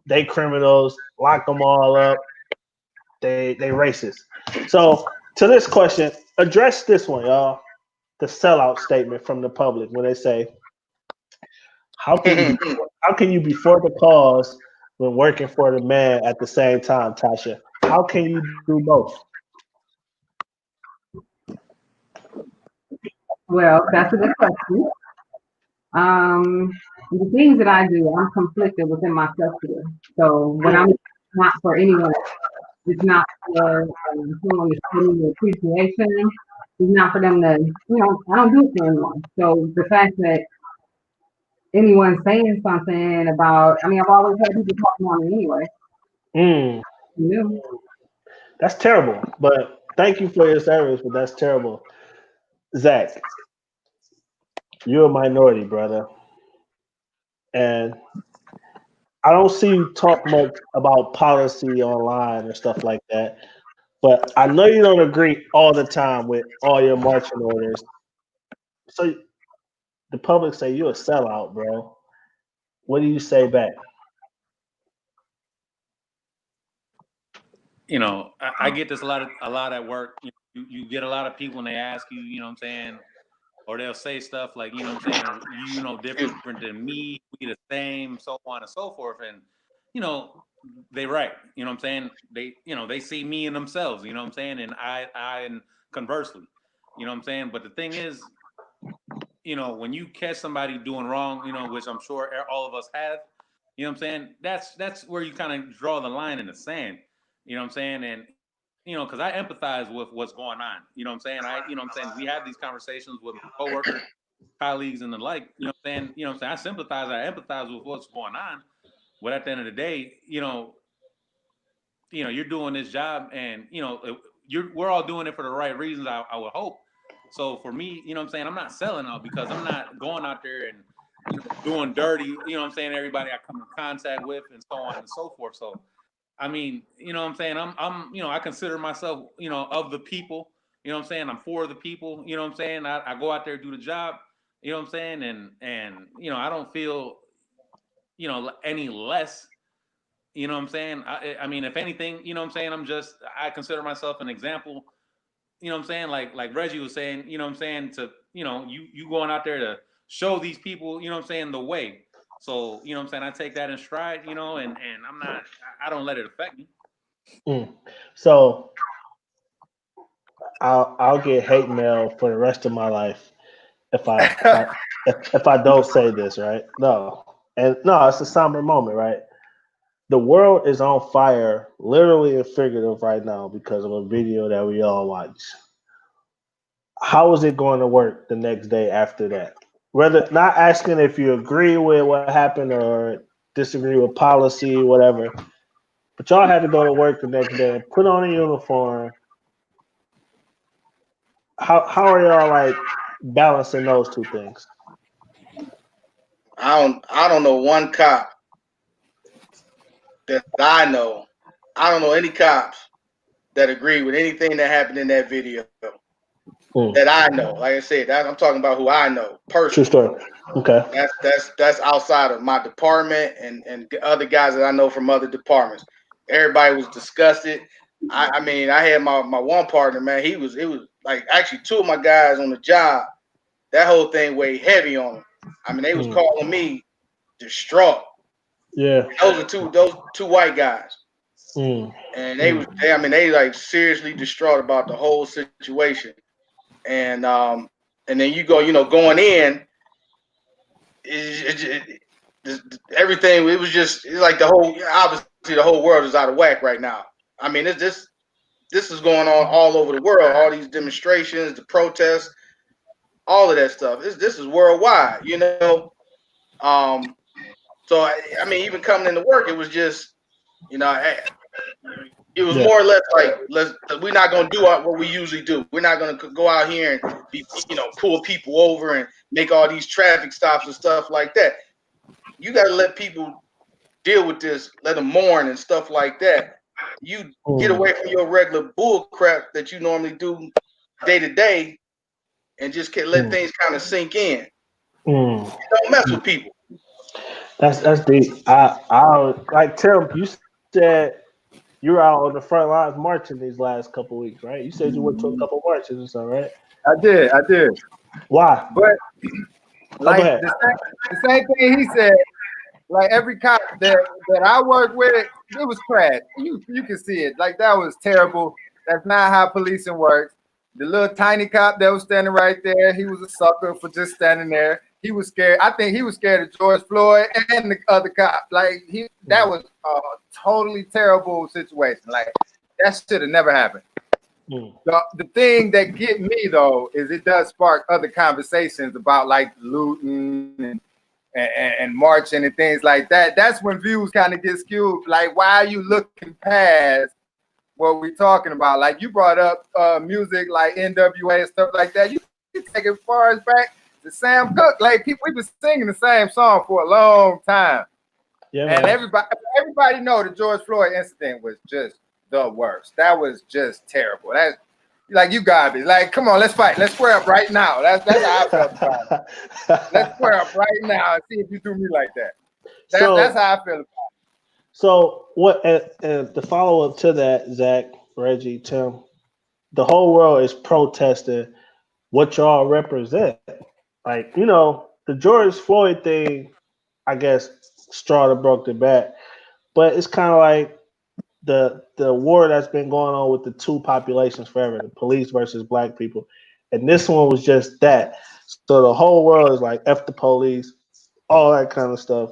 C: they criminals, lock them all up, they racist. So to this question, address this one, y'all. The sellout statement from the public when they say, how can you be for the cause when working for the man at the same time, Tasha? How can you do both?
F: Well, that's a good question. The things that I do, I'm conflicted within myself here. So when I'm not for anyone, it's not for someone to show me appreciation. It's not for them to, you know, I don't do it for anyone. So the fact that anyone saying something about, I mean, I've always had people talking on me anyway. Yeah.
C: That's terrible. But thank you for your service, but that's terrible. Zach, you're a minority, brother. And I don't see you talk much about policy online or stuff like that. But I know you don't agree all the time with all your marching orders. So the public say you're a sellout, bro. What do you say back?
G: You know, I get this a lot at work. You get a lot of people and they ask you, you know what I'm saying, or they'll say stuff like, you know what I'm saying, you know, different than me, we the same, so on and so forth. And, you know, they right. You know what I'm saying? They, you know, they see me in themselves, you know what I'm saying? And I and conversely, you know what I'm saying? But the thing is, you know, when you catch somebody doing wrong, you know, which I'm sure all of us have, you know what I'm saying? That's where you kind of draw the line in the sand, you know what I'm saying? And, you know, because I empathize with what's going on, you know what I'm saying? You know what I'm saying? We have these conversations with my coworkers, colleagues, and the like, you know what I'm saying? You know what I'm saying? I empathize with what's going on. But at the end of the day, you know, you're doing this job, and we're all doing it for the right reasons. I would hope. So for me, you know what I'm saying, I'm not selling out because I'm not going out there and doing dirty. You know what I'm saying, everybody I come in contact with, and so on and so forth. So I mean, you know what I'm saying, I'm I consider myself of the people. You know what I'm saying, I'm for the people. You know what I'm saying, I go out there, do the job. You know what I'm saying, and I don't feel any less. You know what I'm saying? I mean, if anything, you know what I'm saying, I consider myself an example. You know what I'm saying? Like Reggie was saying, you know what I'm saying, to, you going out there to show these people, you know what I'm saying, the way. So, you know what I'm saying, I take that in stride, and I don't let it affect me.
C: So I'll get hate mail for the rest of my life if I don't say this, right? No. And no, it's a somber moment, right? The world is on fire, literally and figurative, right now because of a video that we all watch. How is it going to work the next day after that? Whether not asking if you agree with what happened or disagree with policy, whatever, but y'all had to go to work the next day and put on a uniform. How are y'all like balancing those two things?
D: I don't know one cop that I know. I don't know any cops that agree with anything that happened in that video that I know. Like I said, I'm talking about who I know personally.
C: True story. Okay.
D: That's outside of my department and other guys that I know from other departments. Everybody was disgusted. I mean, I had my one partner, man. It was like actually two of my guys on the job. That whole thing weighed heavy on them. I mean, they was calling me distraught.
C: Yeah.
D: Those two white guys. And they like seriously distraught about the whole situation. And then you go, going in, everything. It was just like obviously the whole world is out of whack right now. I mean, this is going on all over the world. All these demonstrations, the protests, all of that stuff. This is worldwide, So I mean, even coming into work, it was just, it was more or less like, we're not gonna do what we usually do. We're not gonna go out here and pull people over and make all these traffic stops and stuff like that. You got to let people deal with this, let them mourn and stuff like that. You get away from your regular bull crap that you normally do day to day, and just let things kind of sink in. Don't mess with people.
C: That's deep. I like Tim. You said you were out on the front lines marching these last couple of weeks, right? You said you went to a couple marches or something, right?
E: I did.
C: Why?
E: But like the same thing he said. Like every cop that I work with, it was trash. You can see it. Like that was terrible. That's not how policing works. The little tiny cop that was standing right there, he was a sucker for just standing there. He was scared. I think he was scared of George Floyd and the other cop. Like that was a totally terrible situation. Like that should have never happened. The thing that get me though is it does spark other conversations about like looting and marching and things like that. That's when views kind of get skewed. Like, why are you looking past what we're talking about? Like you brought up music like NWA and stuff like that. You can take it far as back to Sam Cooke. Like we've been singing the same song for a long time.
C: Yeah,
E: And
C: man.
E: everybody know the George Floyd incident was just the worst. That was just terrible. That's like, you got it. Like, come on, let's fight. Let's square up right now. That's how I felt about it. Let's square up right now and see if you do me like that. That's how I feel about it.
C: So what? And the follow up to that, Zach, Reggie, Tim, the whole world is protesting what y'all represent. Like, the George Floyd thing, I guess, straw that broke the back. But it's kind of like the war that's been going on with the two populations forever, the police versus black people. And this one was just that. So the whole world is like, F the police, all that kind of stuff.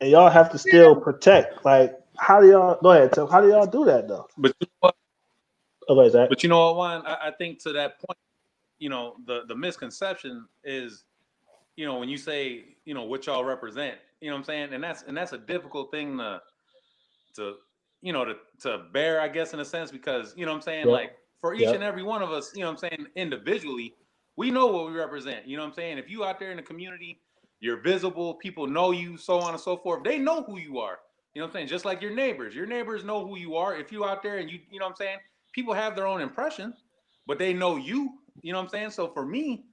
C: And y'all have to still protect. Like, how do y'all, go ahead, Tim, how do y'all do that though?
G: But you know what?
C: Okay, Zach.
G: But you know what, Juan? I think to that point, the misconception is, when you say, what y'all represent, you know what I'm saying? And that's a difficult thing to bear, I guess, in a sense, because, you know what I'm saying?
C: Yep.
G: Like, for each and every one of us, you know what I'm saying, individually, we know what we represent. You know what I'm saying? If you out there in the community, you're visible, people know you, so on and so forth. They know who you are. You know what I'm saying? Just like your neighbors. Your neighbors know who you are. If you out there and you know what I'm saying? People have their own impression, but they know you. You know what I'm saying? So for me,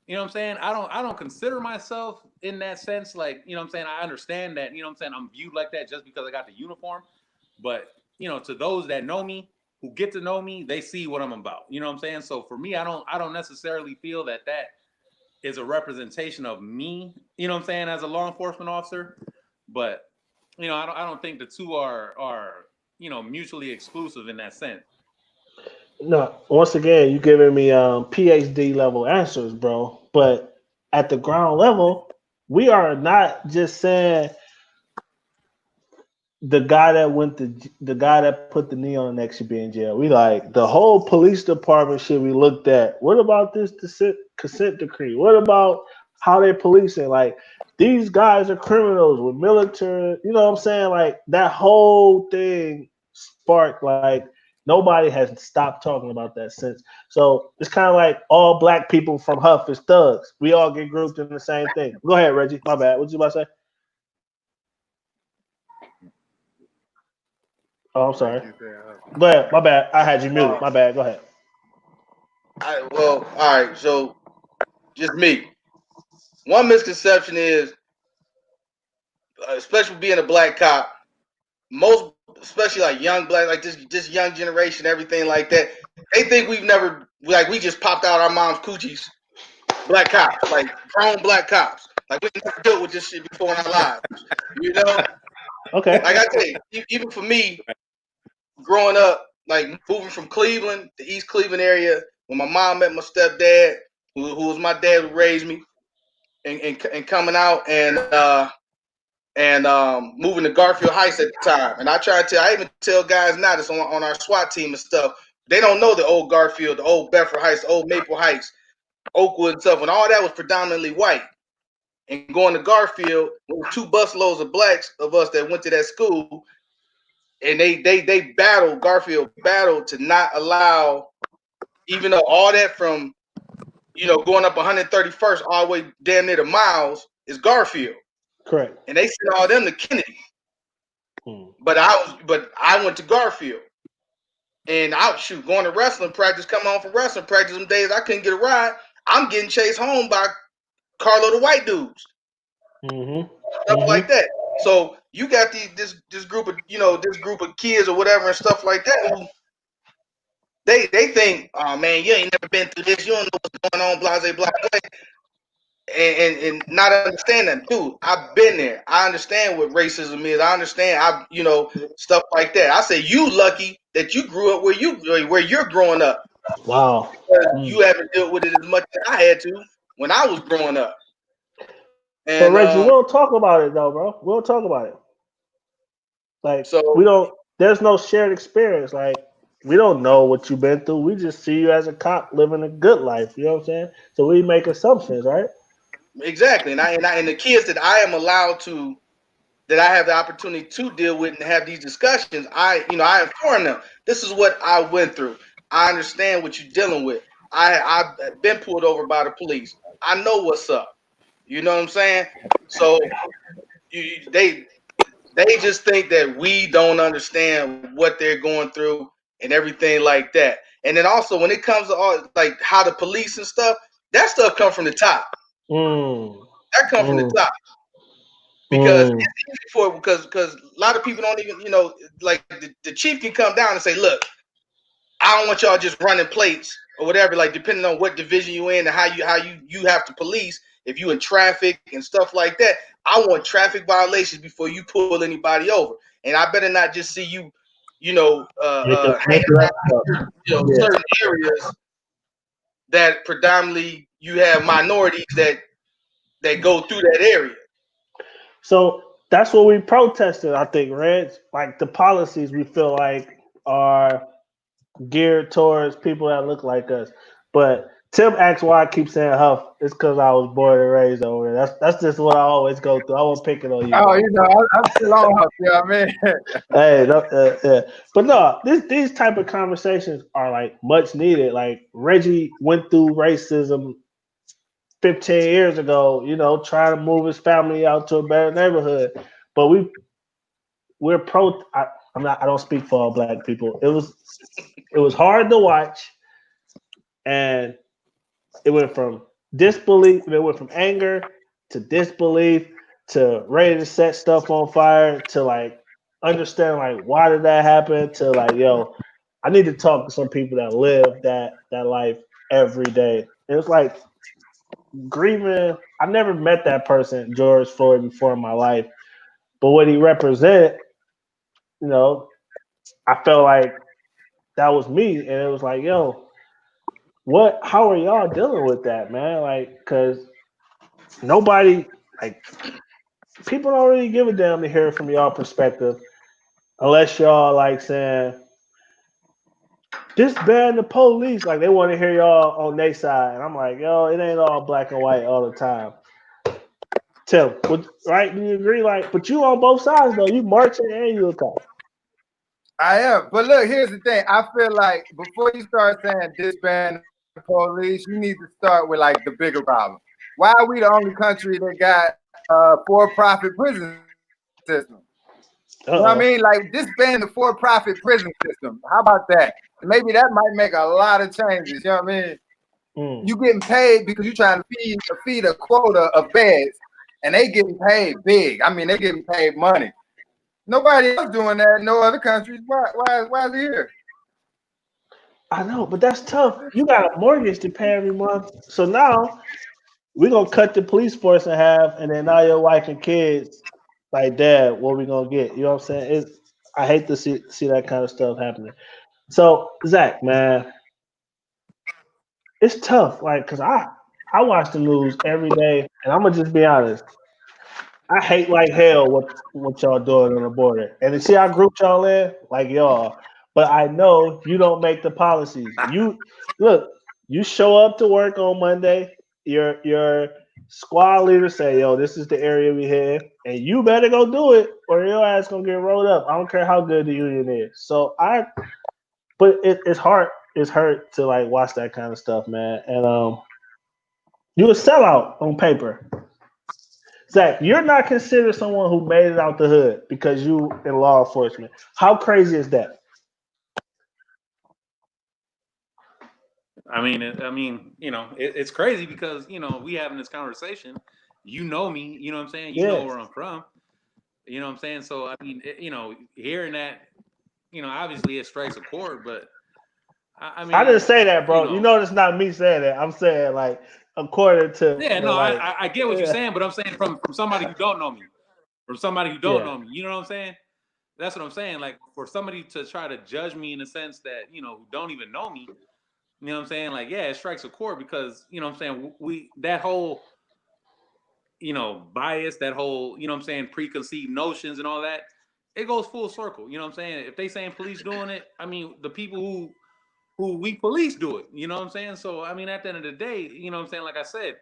G: you know what I'm saying? I don't consider myself in that sense, like, you know what I'm saying? I understand that, you know what I'm saying? I'm viewed like that just because I got the uniform. But, to those that know me, who get to know me, they see what I'm about. You know what I'm saying? So for me, I don't necessarily feel that is a representation of me, you know what I'm saying, as a law enforcement officer. But, I don't think the two are mutually exclusive in that sense.
C: No, once again, you giving me PhD level answers, bro. But at the ground level, we are not just saying the guy that put the knee on the neck should be in jail. We like the whole police department should be looked at. What about this consent decree? What about how they're policing? Like, these guys are criminals with military. You know what I'm saying? Like, that whole thing sparked, like, nobody has stopped talking about that since. So it's kind of like all black people from Huff is thugs. We all get grouped in the same thing. Go ahead, Reggie. My bad. What you about to say? Oh, I'm sorry. Go ahead. My bad. I had you muted. My bad. Go ahead.
D: All right. So, just me. One misconception is, especially being a black cop, most, especially like young black, like this young generation, everything like that, they think we just popped out our mom's coochies. Black cops, like grown black cops. Like, we never dealt with this shit before in our lives.
C: Okay.
D: Like I tell you, even for me, growing up, like moving from Cleveland, the East Cleveland area, when my mom met my stepdad, who was my dad who raised me, and coming out and moving to Garfield Heights at the time. And I even tell guys now that's on our SWAT team and stuff, they don't know the old Garfield, the old Bedford Heights, the old Maple Heights, Oakwood and stuff, and all that was predominantly white. And going to Garfield, there were 2 busloads of blacks of us that went to that school, and they Garfield battled to not allow, even though all that from, going up 131st all the way damn near to Miles is Garfield.
C: Correct.
D: And they sent all them to Kennedy. But I went to Garfield. And going to wrestling practice, come home from wrestling practice, some days I couldn't get a ride. I'm getting chased home by carload of white dudes. Stuff like that. So you got this group of kids or whatever and stuff like that who they think, oh man, you ain't never been through this, you don't know what's going on, blase, blase. And not understanding, dude, I've been there. I understand what racism is. I understand, stuff like that. I say you lucky that you grew up where you're growing up.
C: Wow.
D: You haven't dealt with it as much as I had to when I was growing up.
C: And, but Reggie, we'll talk about it though, bro. We'll talk about it. Like, so there's no shared experience. Like, we don't know what you've been through. We just see you as a cop living a good life. You know what I'm saying? So we make assumptions, right?
D: Exactly. And the kids that I am allowed to, that I have the opportunity to deal with and have these discussions, I inform them. This is what I went through. I understand what you're dealing with. I've been pulled over by the police. I know what's up. You know what I'm saying? So They just think that we don't understand what they're going through and everything like that. And then also when it comes to all like how the police and stuff, that stuff come from the top. That come from the top. Because it's easy for because a lot of people don't even, like the chief can come down and say, look, I don't want y'all just running plates or whatever, like depending on what division you in and how you have to police. If you in traffic and stuff like that, I want traffic violations before you pull anybody over. And I better not just see you, hanging around, certain areas that predominantly you have minorities that go through that area.
C: So that's what we protested, I think, Reg. Like the policies we feel like are geared towards people that look like us. But Tim asks why I keep saying Huff. It's because I was born and raised over there. That's just what I always go through. I won't pick it on you.
E: Oh, I'm still on Huff. You know what I mean?
C: Hey, no, yeah. But no, these type of conversations are like much needed. Like Reggie went through racism 15 years ago, trying to move his family out to a better neighborhood. But we're pro. I don't speak for all black people. It was hard to watch, and it went from disbelief. It went from anger to disbelief to ready to set stuff on fire to like understand like why did that happen to like I need to talk to some people that live that life every day. And it's like grieving. I never met that person, George Floyd, before in my life, but what he represented, I felt like that was me, and it was like, how are y'all dealing with that, man? Like, because nobody, like, people don't really give a damn to hear it from y'all perspective, unless y'all like saying, disband the police. Like, they want to hear y'all on their side, and I'm like, it ain't all black and white all the time. Tim, right? Do you agree? Like, but you on both sides though. You marching and you a cop.
E: I am, but look, here's the thing. I feel like before you start saying disband the police, you need to start with like the bigger problem. Why are we the only country that got for-profit prison system? You know what I mean? Like disband the for-profit prison system. How about that? Maybe that might make a lot of changes. You know what I mean? You getting paid because you're trying to feed a quota of beds, and they getting paid big. I mean, they getting paid money. Nobody else doing that in no other countries. Why is it here?
C: I know, but that's tough. You got a mortgage to pay every month. So now we're gonna cut the police force in half, and then now your wife and kids, like, Dad, what we gonna get? You know what I'm saying? I hate to see that kind of stuff happening. So Zach, man, it's tough. Like, cause I watch the news every day, and I'm gonna just be honest. I hate like hell what y'all doing on the border. And to see I grouped y'all in, like y'all. But I know you don't make the policies. You show up to work on Monday. Your squad leader say, this is the area we have, and you better go do it, or your ass gonna get rolled up. I don't care how good the union is. So but it's hard. It's hurt to like watch that kind of stuff, man. And you a sellout on paper. Zach, you're not considered someone who made it out the hood because you in law enforcement. How crazy is that?
G: I mean, it's crazy because, we having this conversation, you know me, you know what I'm saying? You know where I'm from, you know what I'm saying? So, I mean, hearing that, obviously it strikes a chord, but I mean.
C: I didn't say that, bro. You know it's not me saying that. I'm saying, like, according to.
G: Yeah, no, I get what you're saying, but I'm saying from somebody who don't know me. From somebody who don't know me. You know what I'm saying? That's what I'm saying. Like, for somebody to try to judge me in the sense that, who don't even know me, you know what I'm saying? Like, yeah, it strikes a chord because, you know what I'm saying, that whole, bias, that whole, you know what I'm saying, preconceived notions and all that, it goes full circle. You know what I'm saying? If they saying police doing it, I mean, the people who we police do it. You know what I'm saying? So, I mean, at the end of the day, you know what I'm saying? Like I said,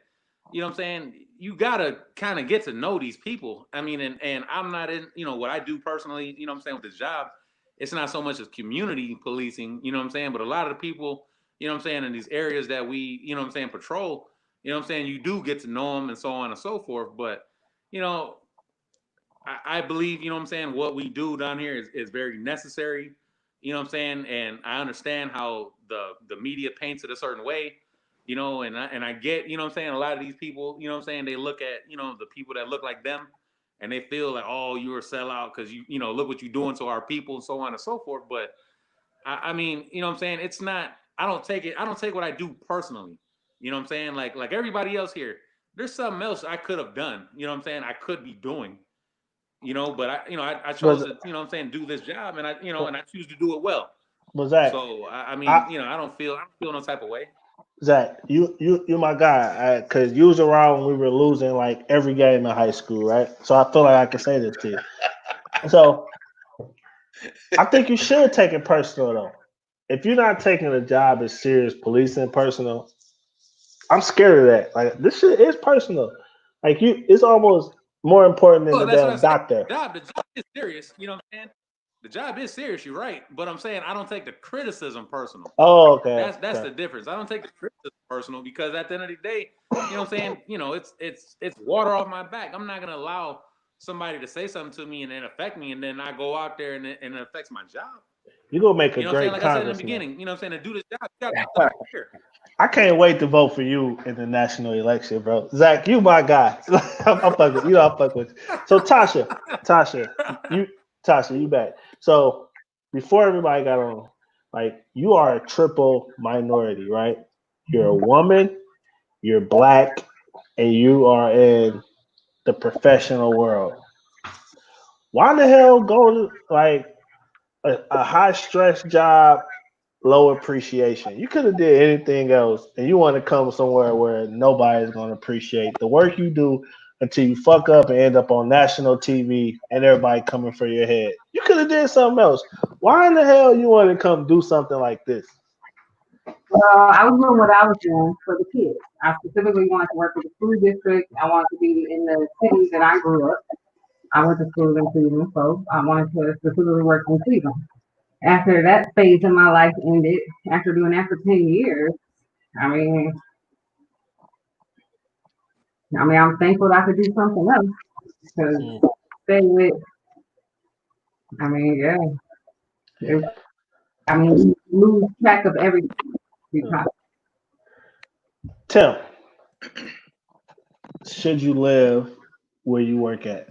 G: you know what I'm saying? You got to kind of get to know these people. I mean, and I'm not in, what I do personally, you know what I'm saying, with this job, it's not so much as community policing, you know what I'm saying? But a lot of the people, you know what I'm saying, in these areas that we, you know what I'm saying, patrol, you know what I'm saying, you do get to know them and so on and so forth. But, I believe, you know what I'm saying, what we do down here is very necessary. You know what I'm saying? And I understand how the media paints it a certain way, you know, and I get, you know what I'm saying, a lot of these people, you know what I'm saying, they look at, you know, the people that look like them and they feel like, oh, you're a sellout because you know, look what you're doing to our people and so on and so forth. But I mean, you know what I'm saying? It's not, I don't take what I do personally. You know what I'm saying? Like everybody else here, there's something else I could have done, you know what I'm saying, I could be doing. You know, but I chose to, you know what I'm saying, do this job and I choose to do it well.
C: But Zach,
G: So I mean, you know, I don't feel no type of way.
C: Zach, you my guy, because you was around when we were losing like every game in high school, right? So I feel like I can say this to you. So I think you should take it personal though. If you're not taking the job as serious policing personal, I'm scared of that. Like this shit is personal. Like it's almost more important than
G: Well,
C: the
G: that's what I
C: damn
G: said.
C: doctor.
G: The job is serious. You know what I'm saying? The job is serious. You're right, but I'm saying I don't take the criticism personal.
C: Oh, okay.
G: That's the difference. I don't take the criticism personal because at the end of the day, you know what I'm saying? You know, it's water off my back. I'm not gonna allow somebody to say something to me and then affect me, and then I go out there and it affects my job.
C: You're gonna make a
G: You know what I'm
C: great
G: saying? Like I said in the
C: congressman.
G: beginning, you know what I'm saying? To do this job, you gotta be here.
C: I can't wait to vote for you in the national election, bro. Zach, you my guy. I'm fucking, you know, I'm fucking with you. So Tasha, you back. So before everybody got on, like you are a triple minority, right? You're a woman, you're black, and you are in the professional world. Why the hell go to like a high stress job, low appreciation? You could have did anything else, and you want to come somewhere where nobody's going to appreciate the work you do until you fuck up and end up on national TV and everybody coming for your head. You could have did something else. Why in the hell you want to come do something like this?
F: Well, I was doing what I was doing for the kids. I specifically wanted to work with the school district. I wanted to be in the city that I grew up. I went to school in Cleveland, so I wanted to specifically work in Cleveland. After that phase of my life ended, after doing that for 10 years, I mean, I'm thankful that I could do something else to stay with. I mean, yeah. You lose track of everything.
C: Tim, should you live where you work at?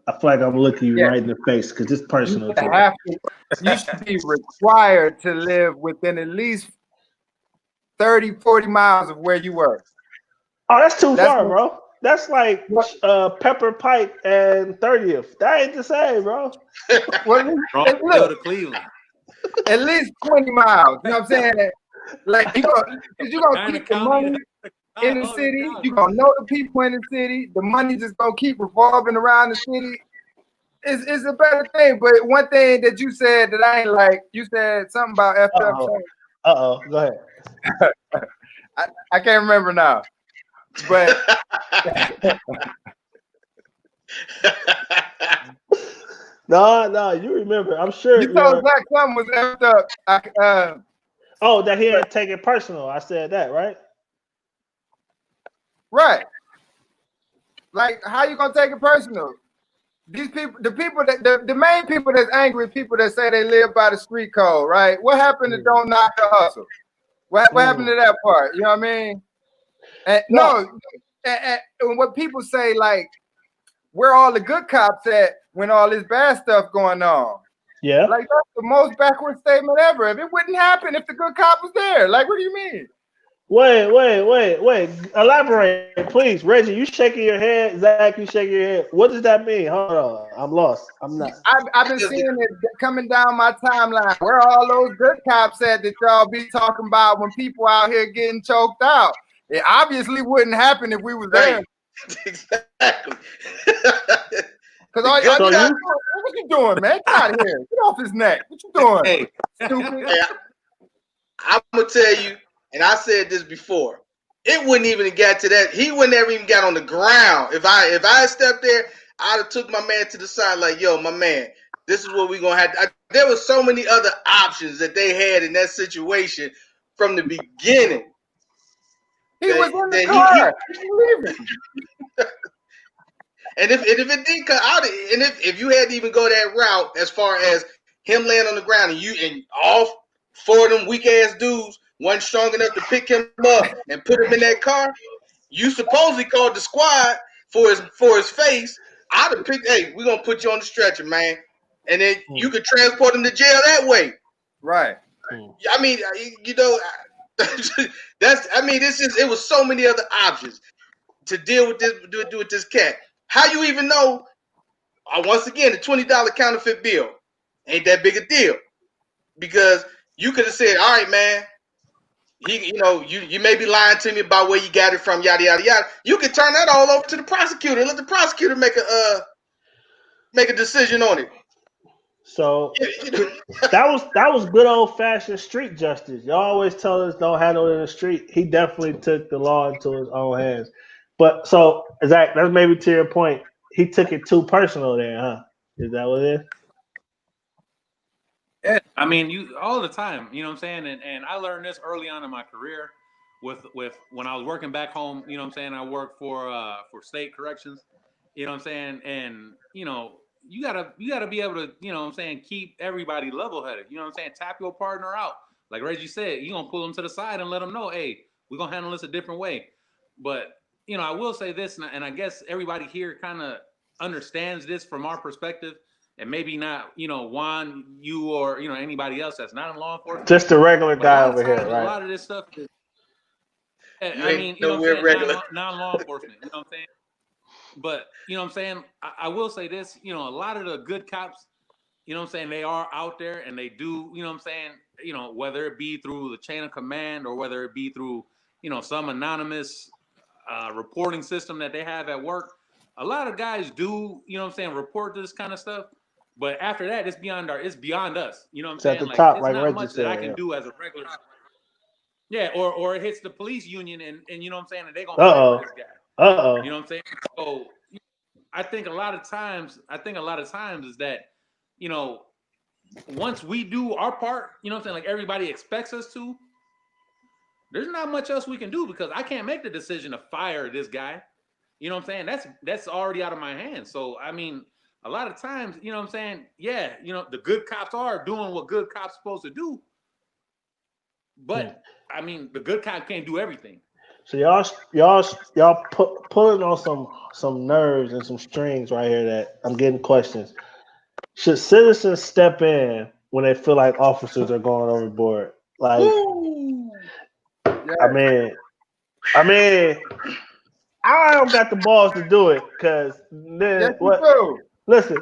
C: I feel like I'm looking you right in the face because it's personal to you.
E: You should be required to live within at least 30, 40 miles of where you work.
C: Oh, that's too far, bro. That's like Pepper Pike and 30th. That ain't the same, bro.
E: Well, look,
G: to Cleveland.
E: At least 20 miles. You know what I'm saying? Like you gonna keep the money in the city. You gonna know the people in the city. The money just gonna keep revolving around the city. It's a better thing. But one thing that you said that I ain't like, you said something about FF.
C: Go ahead.
E: I can't remember now. But
C: no, you remember. I'm sure
E: you told Zach something was effed up.
C: That he had taken personal. I said that, right?
E: Right. Like, how you gonna take it personal? These people, the main people that's angry, people that say they live by the street code, right? What happened to don't knock the hustle? What happened to that part? You know what I mean? And and what people say, like, where all the good cops at when all this bad stuff going on?
C: Yeah.
E: Like, that's the most backward statement ever. If it wouldn't happen if the good cop was there. Like, what do you mean?
C: Wait. Elaborate, please. Reggie, you shaking your head. Zach, you shaking your head. What does that mean? Hold on. I'm lost. I'm not.
E: I've been seeing it coming down my timeline. Where all those good cops at that y'all be talking about when people out here getting choked out? It obviously wouldn't happen if we was there.
D: Exactly.
E: Because what you doing, man? Get out of here. Get off his neck. What you doing?
G: Hey.
E: Stupid.
D: Hey, I'm gonna tell you, and I said this before. It wouldn't even have got to that. He wouldn't have even got on the ground. If I had stepped there, I'd have took my man to the side, like, yo, my man, this is what we're gonna have. There was so many other options that they had in that situation from the beginning.
E: He was in the car.
D: And if it did cut out, and if you had to even go that route as far as him laying on the ground and all four of them weak ass dudes wasn't strong enough to pick him up and put him in that car, you supposedly called the squad for his face. I'd have picked, hey, we're gonna put you on the stretcher, man. And then you could transport him to jail that way.
E: Right.
D: I mean, it was so many other options to deal with this cat. How you even know? Once again, the $20 counterfeit bill ain't that big a deal, because you could have said, "All right, man, you may be lying to me about where you got it from, yada yada yada." You could turn that all over to the prosecutor and let the prosecutor make a decision on it.
C: So that was good old fashioned street justice. Y'all always tell us don't handle it in the street. He definitely took the law into his own hands. But so Zach, that's maybe to your point. He took it too personal there, huh? Is that what it is?
G: Yeah, I mean, you all the time, you know what I'm saying? And I learned this early on in my career with when I was working back home, you know what I'm saying? I worked for state corrections, you know what I'm saying? And you gotta be able to, you know what I'm saying, keep everybody level-headed. You know what I'm saying? Tap your partner out. Like Reggie said, you're gonna pull them to the side and let them know, hey, we're gonna handle this a different way. But I will say this, and I guess everybody here kind of understands this from our perspective, and maybe not, Juan, you, or anybody else that's not in law enforcement.
C: Just a regular guy over here, right?
G: A lot of this stuff is, I mean, you know what I'm saying, non-law enforcement, you know what I'm saying? But, you know what I'm saying, I will say this, a lot of the good cops, you know what I'm saying, they are out there and they do, you know what I'm saying, whether it be through the chain of command or whether it be through, some anonymous reporting system that they have at work. A lot of guys do, you know what I'm saying, report this kind of stuff. But after that, it's beyond us. You know what I'm saying?
C: At the top,
G: it's
C: like
G: not
C: Reggie
G: much
C: said,
G: that I can do as a regular. Yeah, or it hits the police union and you know what I'm saying, and they're gonna fight for this guy. You know what I'm saying? So I think a lot of times is that, once we do our part, you know what I'm saying, like everybody expects us to, there's not much else we can do, because I can't make the decision to fire this guy. You know what I'm saying? That's already out of my hands. So I mean, a lot of times, you know what I'm saying? Yeah, the good cops are doing what good cops are supposed to do. But I mean, the good cop can't do everything.
C: So y'all pulling on some nerves and some strings right here that I'm getting questions. Should citizens step in when they feel like officers are going overboard? Like, I mean, I don't got the balls to do it, because then what? Listen.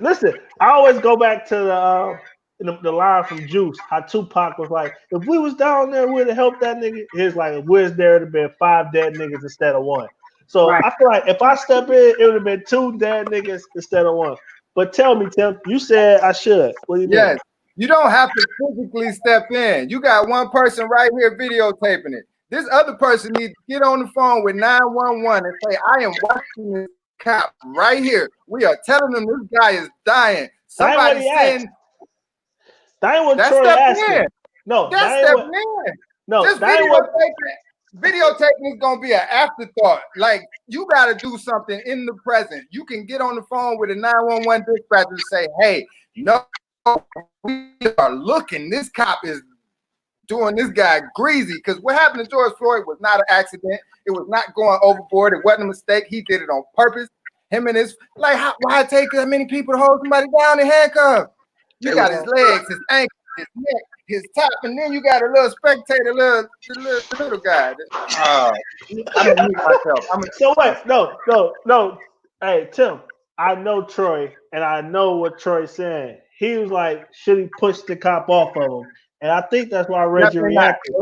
C: I always go back to the line from Juice, how Tupac was like, if we was down there, we'd have helped that nigga. He's like, if we was there, it'd have been 5 dead niggas instead of 1. So I feel like if I step in, it would have been 2 dead niggas instead of 1. But tell me, Tim, you said I should. What do you mean?
E: You don't have to physically step in. You got one person right here videotaping it. This other person needs to get on the phone with 911 and say, I am watching this cop right here. We are telling them this guy is dying. Somebody send.
C: That ain't what Troy asking. No,
E: that's stepping in. No, this videotaping is gonna be an afterthought. Like, you got to do something in the present. You can get on the phone with a 911 dispatcher and say, hey, no, we are looking. This cop is doing this guy greasy, because what happened to George Floyd was not an accident. It was not going overboard. It wasn't a mistake. He did it on purpose. Him and his, like, why take that many people to hold somebody down in handcuffs? You got his legs, his ankles, his neck, his top, and then you got a little spectator, the little guy. I'm gonna mute myself.
C: So wait, no. Hey, Tim, I know Troy, and I know what Troy's saying. He was like, should he push the cop off of him? And I think that's why Reggie reacted.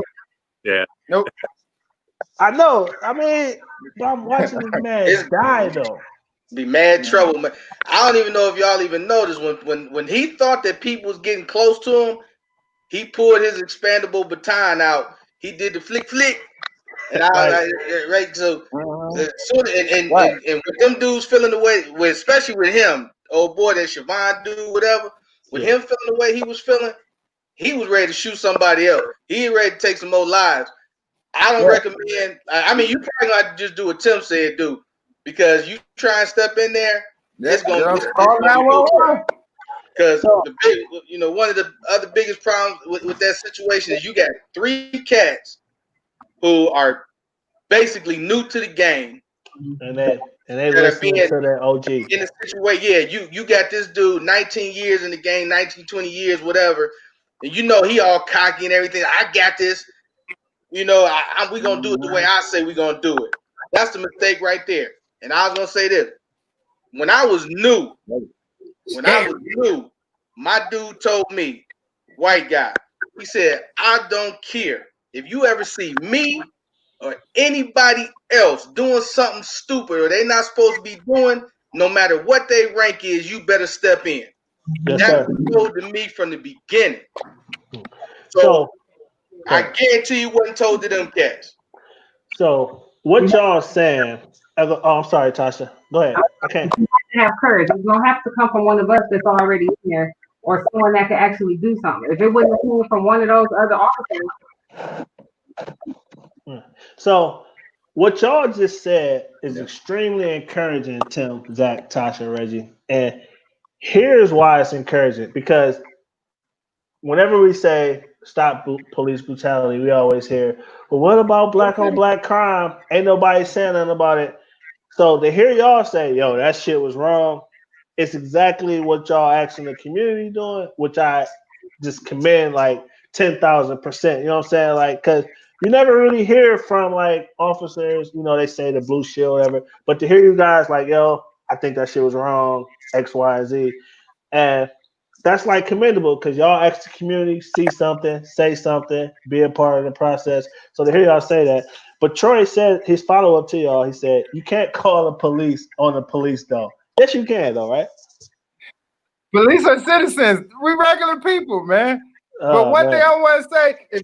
G: Yeah.
E: Nope.
C: I know. I mean, I'm watching this man die, though.
D: Be mad trouble, man. I don't even know if y'all even noticed when he thought that people was getting close to him, he pulled his expandable baton out. He did the flick, and right. So, and with them dudes feeling the way, especially with him, old boy, that Siobhan dude, whatever, with him feeling the way he was feeling, he was ready to shoot somebody else. He ready to take some more lives. I don't recommend. I mean, you probably got to just do what Tim said, do. Because you try and step in there it's gonna
E: Yeah,
D: be
E: call 911.
D: because the big, one of the other biggest problems with that situation is you got 3 cats who are basically new to the game
C: And they
D: that are
C: listening
D: being
C: to that OG.
D: in a situation. Yeah, you got this dude 19 years in the game, 19, 20 years, whatever, and he all cocky and everything. I got this. We gonna do it the way I say we gonna do it. That's the mistake right there. And I was gonna say this: when I was new, my dude told me, white guy, he said, I don't care if you ever see me or anybody else doing something stupid or they not supposed to be doing, no matter what their rank is, you better step in.
C: Yes,
D: That
C: sir.
D: was told to me from the beginning.
C: So
D: I guarantee you wasn't told to them cats.
C: So what y'all saying? Oh, I'm sorry, Tasha. Go ahead. Okay.
F: You have to have courage. It's gonna have to come from one of us that's already here, or someone that can actually do something. If it wouldn't have come from one of those other officers.
C: So what y'all just said is extremely encouraging, Tim, Zach, Tasha, Reggie. And here's why it's encouraging, because whenever we say stop police brutality, we always hear, well, what about black on black crime? Ain't nobody saying nothing about it. So to hear y'all say, yo, that shit was wrong, it's exactly what y'all asking the community doing, which I just commend like 10,000%. You know what I'm saying? Like, because you never really hear from like officers, they say the blue shield, whatever. But to hear you guys like, yo, I think that shit was wrong, X, Y, and Z. And that's like commendable because y'all ask the community, see something, say something, be a part of the process. So to hear y'all say that. But Troy said his follow-up to y'all, he said, you can't call the police on the police though. Yes, you can though, right?
E: Police are citizens. We regular people, man. But one thing I want to say, if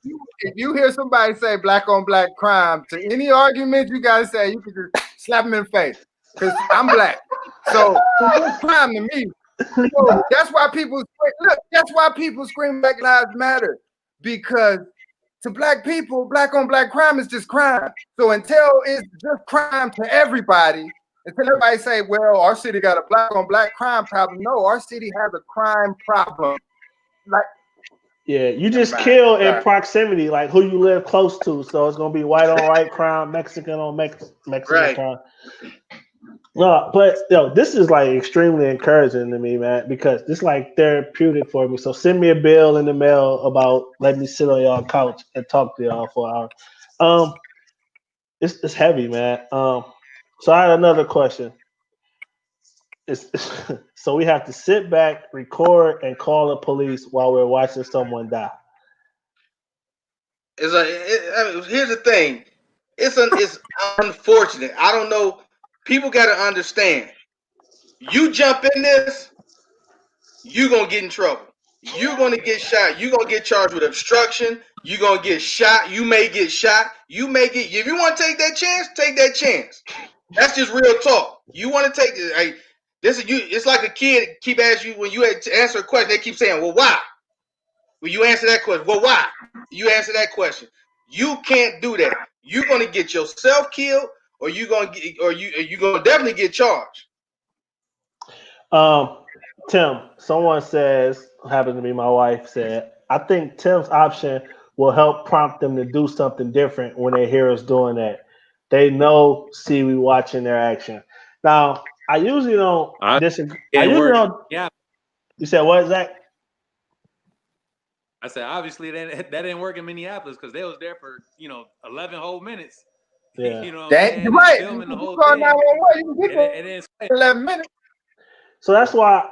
E: you hear somebody say black on black crime, to any argument you gotta say, you can just slap them in the face. Because I'm black. So it's crime to me. So that's why people scream Black Lives Matter. Because to black people, black on black crime is just crime. So until it's just crime to everybody, until everybody say, well, our city got a black on black crime problem. No, our city has a crime problem. Like,
C: yeah, you just kill in proximity, like who you live close to. So it's gonna be white on white crime, Mexican on Mexican crime. No, but this is like extremely encouraging to me, man, because this is like therapeutic for me. So send me a bill in the mail about let me sit on y'all couch and talk to y'all for an hour. It's heavy, man. So I had another question. So we have to sit back, record, and call the police while we're watching someone die.
D: Here's the thing. It's unfortunate. I don't know. People got to understand. You jump in this, you're going to get in trouble. You're going to get shot. You're going to get charged with obstruction. You're going to get shot. You may get shot. If you want to take that chance, take that chance. That's just real talk. You want to take it. It's like a kid keep asking you when you answer a question, they keep saying, well, why? When you answer that question, well, why? You answer that question. You can't do that. You're going to get yourself killed, or you're going to definitely get charged.
C: Tim, someone says, happens to be my wife, said, I think Tim's option will help prompt them to do something different when they hear us doing that. They see we watching their action. Now, I usually don't disagree.
G: Yeah.
C: You said what, Zach?
G: I said, obviously that didn't work in Minneapolis because they was there for 11 whole minutes.
C: Yeah,
E: that's right. Filming the whole thing. 11 minutes.
C: So that's why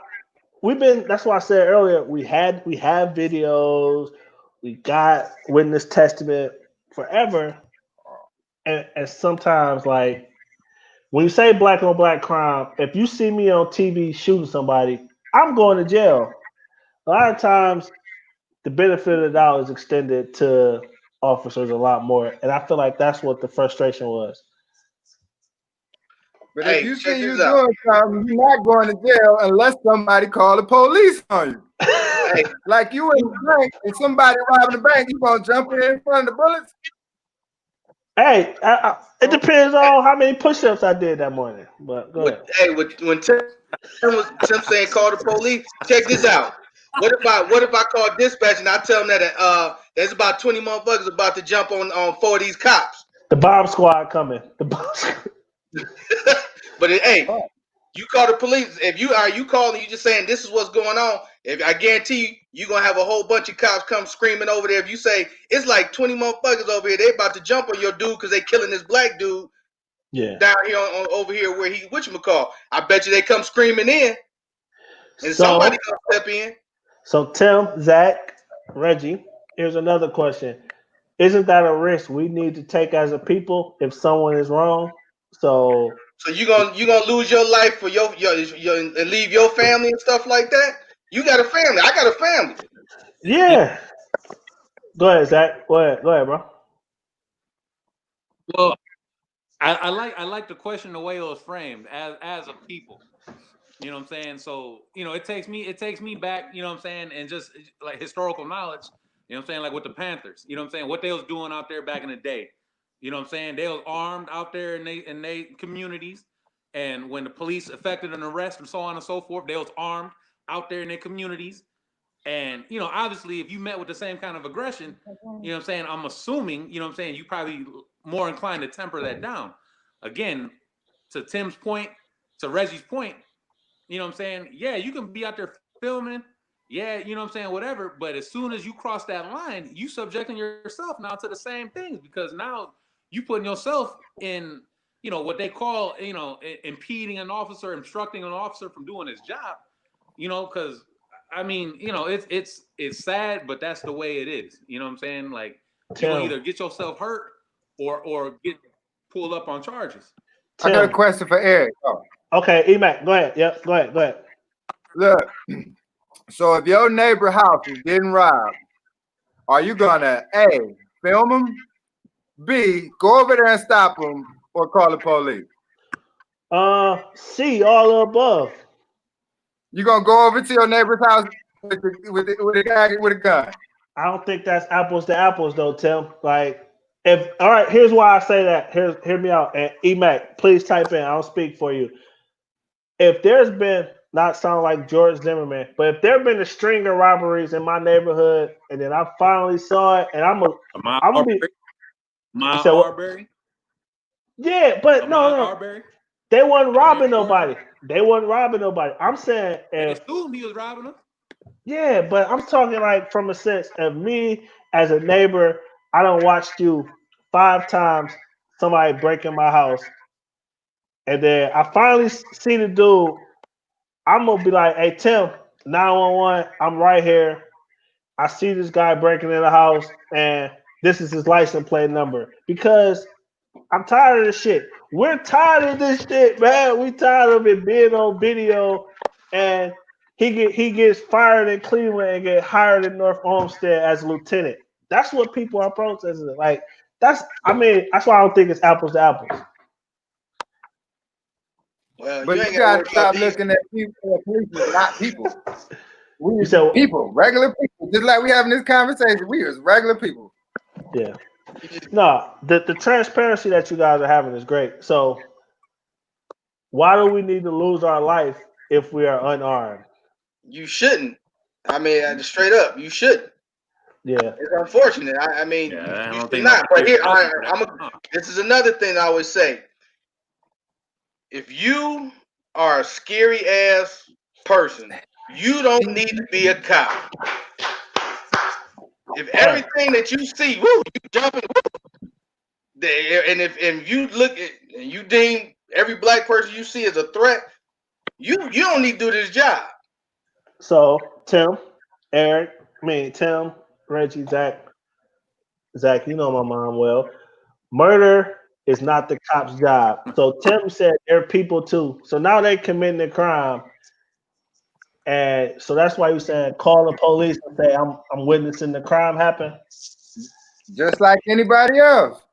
C: that's why I said earlier we have videos, we got witness testament forever, and sometimes like when you say black on black crime, if you see me on TV shooting somebody, I'm going to jail. A lot of times the benefit of the doubt is extended to officers a lot more, and I feel like that's what the frustration was.
E: But if you see you doing something, you're not going to jail unless somebody call the police on you. Like you in the bank and somebody robbing the bank, you gonna jump in front of the bullets?
C: Hey, it depends on how many push-ups I did that morning. But go ahead.
D: Hey, when Tim saying call the police, check this out. What if I call dispatch and I tell them that there's about 20 motherfuckers about to jump on 4 of these cops?
C: The bomb squad coming. The bomb squad.
D: But hey, you call the police. If you calling, you just saying this is what's going on. If I guarantee you're gonna have a whole bunch of cops come screaming over there. If you say it's like 20 motherfuckers over here, they about to jump on your dude because they killing this black dude.
C: Yeah.
D: Down here over here where he whatchamacall. I bet you they come screaming in. And somebody gonna step in.
C: So Tim, Zach, Reggie, here's another question. Isn't that a risk we need to take as a people if someone is wrong? So
D: you gonna lose your life for your and leave your family and stuff like that? You got a family. I got a family.
C: Yeah. Go ahead, Zach. Go ahead, bro.
G: Well, I like the question the way it was framed as a people. You know what I'm saying? So, it takes me back, you know what I'm saying, and just like historical knowledge, you know what I'm saying, like with the Panthers, you know what I'm saying, what they was doing out there back in the day. You know what I'm saying? They was armed out there in they communities, and when the police effected an arrest and so on and so forth, they was armed out there in their communities. And, obviously, if you met with the same kind of aggression, you know what I'm saying, I'm assuming, you know what I'm saying, you probably more inclined to temper that down. Again, to Tim's point, to Reggie's point, you know what I'm saying, yeah, you can be out there filming, yeah, you know what I'm saying, whatever, but as soon as you cross that line, you subjecting yourself now to the same things, because now you putting yourself in, what they call, impeding an officer, obstructing an officer from doing his job, because I mean, it's sad, but that's the way it is. You know what I'm saying? Like, you can either get yourself hurt or get pulled up on charges.
E: I got a question for Eric. Oh.
C: Okay, E-Mac, go ahead. Yep, go ahead.
E: Look, so if your neighbor house is getting robbed, are you gonna A, film them, B, go over there and stop them, or call the police?
C: C, all the above.
E: You gonna go over to your neighbor's house with a guy with a gun?
C: I don't think that's apples to apples though, Tim. Like, all right, here's why I say that. Hear me out. And E-Mac, please type in. I'll speak for you. If there's been, not sound like George Zimmerman, but if there have been a string of robberies in my neighborhood, and then I finally saw it, and I'm gonna be
G: Arbery?
C: Yeah, but no.
G: Arbery?
C: They wasn't robbing nobody. I'm saying
G: they assumed he was robbing them.
C: Yeah, but I'm talking like from a sense of me as a neighbor. I done watched you 5 times somebody break in my house, and then I finally see the dude. I'm gonna be like, "Hey Tim, 911, I'm right here. I see this guy breaking in the house, and this is his license plate number." Because I'm tired of this shit. We're tired of this shit, man. We tired of it being on video, and he gets fired in Cleveland and get hired in North Olmsted as a lieutenant. That's what people are protesting. Like that's why I don't think it's apples to apples.
E: Well, but you gotta stop looking at people. Police are not people. We are people, regular people. Just like we having this conversation, we are regular people.
C: Yeah. No, the transparency that you guys are having is great. So why do we need to lose our life if we are unarmed?
D: You shouldn't. I mean, straight up, you shouldn't.
C: Yeah,
D: it's unfortunate. I mean,
G: I
D: you
G: don't think
D: not. But here, this is another thing I always say. If you are a scary ass person, you don't need to be a cop. If everything that you see, you jumping, and if you look at and you deem every black person you see as a threat, you don't need to do this job.
C: So Tim, Reggie, Zach, you know my mom well. Murder is not the cop's job. So Tim said they're people too. So now they committing a crime. And so that's why you said call the police and say I'm witnessing the crime happen.
E: Just like anybody else.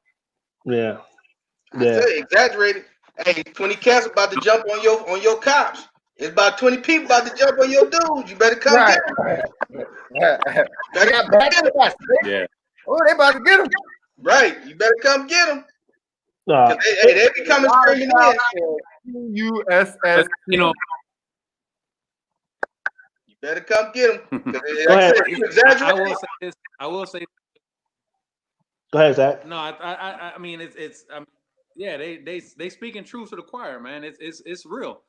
C: Yeah.
D: I said exaggerated. Hey, 20 cats about to jump on your cops. It's about 20 people about to jump on your dudes. You better come get them.
E: Yeah. Oh, they about to get them.
D: Right. You better come get them.
C: Nah,
D: They be coming screaming in.
E: USS.
G: But, you know,
D: You better come get them.
C: Go ahead.
G: I will say this. I will say
C: Go ahead, Zach.
G: no. I mean, it's yeah. They speaking truth to the choir, man. It's real.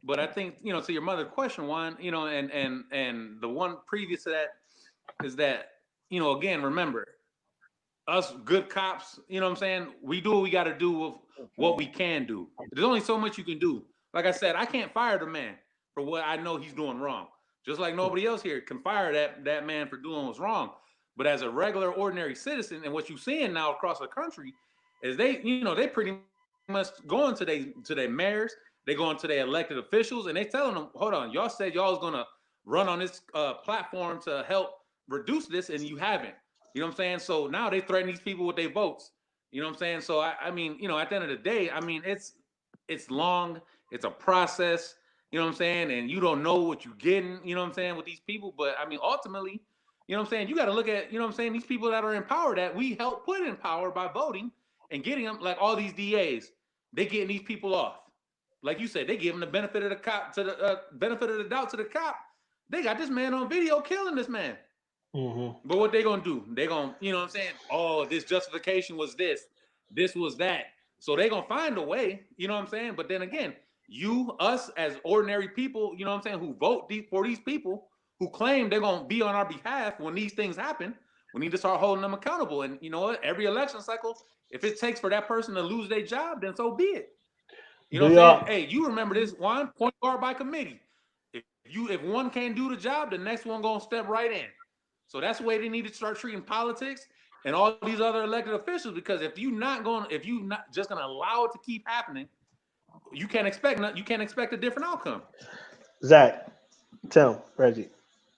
G: But I think, you know, to your mother's question, Juan, you know, and the one previous to that is that, you know, again, remember, us good cops, you know what I'm saying? We do what we got to do with what we can do. There's only so much you can do. Like I said, I can't fire the man for what I know he's doing wrong. Just like nobody else here can fire that man for doing what's wrong. But as a regular, ordinary citizen, and what you're seeing now across the country is they pretty much going to their mayors, they going to their elected officials, and they telling them, hold on, y'all said y'all was gonna run on this platform to help reduce this, and you haven't. You know what I'm saying? So now they threaten these people with their votes. You know what I'm saying? So I mean, you know, at the end of the day, I mean, it's long, it's a process, you know what I'm saying? And you don't know what you're getting, you know what I'm saying, with these people. But I mean, ultimately, you know what I'm saying, you got to look at, you know what I'm saying, these people that are in power that we help put in power by voting and getting them, like all these DAs, they getting these people off. Like you said, they give them the benefit of the cop to the benefit of the doubt to the cop. They got this man on video killing this man.
C: Mm-hmm.
G: But what they gonna do? They gonna, you know what I'm saying? Oh, this justification was this was that. So they gonna find a way, you know what I'm saying? But then again, us as ordinary people, you know what I'm saying, who vote for these people, who claim they're gonna be on our behalf when these things happen, we need to start holding them accountable. And you know what? Every election cycle, if it takes for that person to lose their job, then so be it. You know what I'm saying? Hey, you remember this one, point guard by committee. If one can't do the job, the next one gonna step right in. So that's the way they need to start treating politics and all these other elected officials. Because if you're not just gonna allow it to keep happening, you can't expect a different outcome.
C: Zach, Tim, Reggie,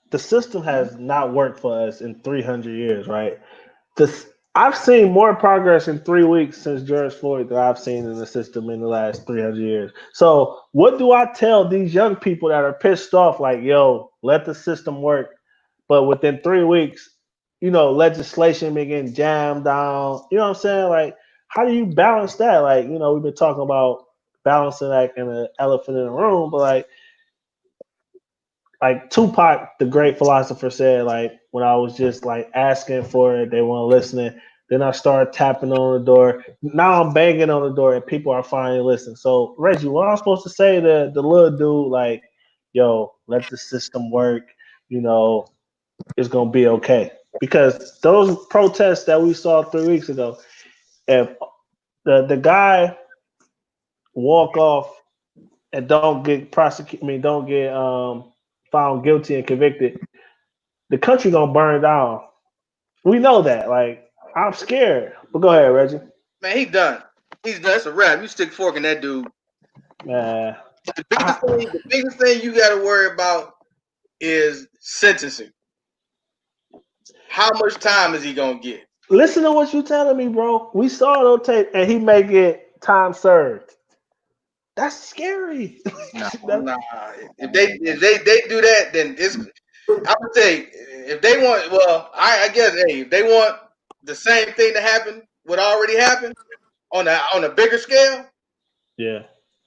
C: the system has not worked for us in 300 years, right? I've seen more progress in 3 weeks since George Floyd than I've seen in the system in the last 300 years. So what do I tell these young people that are pissed off, like, yo, let the system work? But within 3 weeks, you know, legislation been getting jammed down. You know what I'm saying? Like, how do you balance that? Like, you know, we've been talking about balancing like in an elephant in the room, but like Tupac, the great philosopher, said, like, when I was just like asking for it, they weren't listening. Then I started tapping on the door. Now I'm banging on the door, and people are finally listening. So, Reggie, what I'm supposed to say to the little dude, like, yo, let the system work. You know, it's gonna be okay. Because those protests that we saw 3 weeks ago, if the guy walk off and don't get prosecuted, don't get found guilty and convicted, the country gonna burn down. We know that. Like, I'm scared. But go ahead, Reggie.
D: Man, he's done. He's done. That's a wrap. You stick fork in that dude.
C: Man,
D: The biggest thing you got to worry about is sentencing. How much time is he gonna get?
C: listen to what you telling me, bro. We saw it on tape, and he make it time served. That's scary.
D: Nah. If they do that, then it's. I would say if they want, well, I guess, hey, if they want the same thing to happen, what already happened on a bigger scale,
C: Yeah.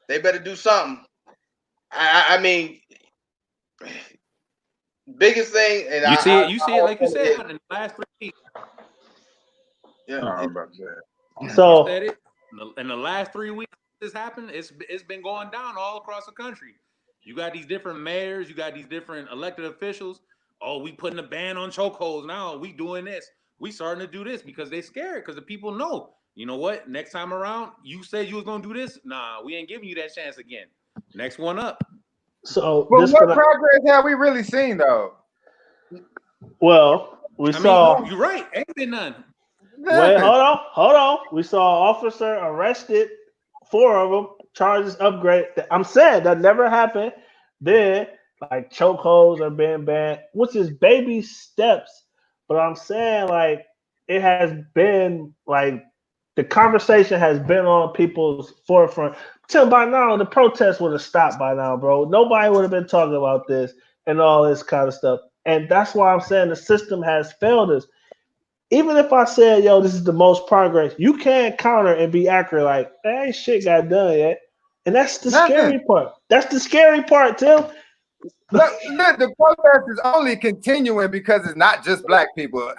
D: they better do something. I mean, biggest thing, and
G: You see it like you said in the last 3 weeks.
D: Yeah.
C: So
G: You said it in the last 3 weeks. This happened. It's been going down all across the country. You got these different mayors. You got these different elected officials. Oh, we putting a ban on chokeholds now. We doing this. We starting to do this because they scared. Because the people know. You know what? Next time around, you said you was gonna do this. Nah, we ain't giving you that chance again. Next one up.
C: So,
E: but what progress have we really seen, though?
C: Well, we saw.
G: You're right. Ain't been none.
C: Wait, hold on. We saw an officer arrested, 4 of them, charges upgrade. I'm saying that never happened. Then, like, chokeholds are being banned, which is baby steps. But I'm saying, like, it has been, like, the conversation has been on people's forefront. Till by now, the protest would have stopped by now, bro. Nobody would have been talking about this and all this kind of stuff. And that's why I'm saying the system has failed us. even if I said, yo, this is the most progress, you can't counter and be accurate like, that ain't shit got done yet. And that's the
E: Nothing.
C: scary part. That's the scary part, Tim.
E: Look, the protest is only continuing because it's not just black people.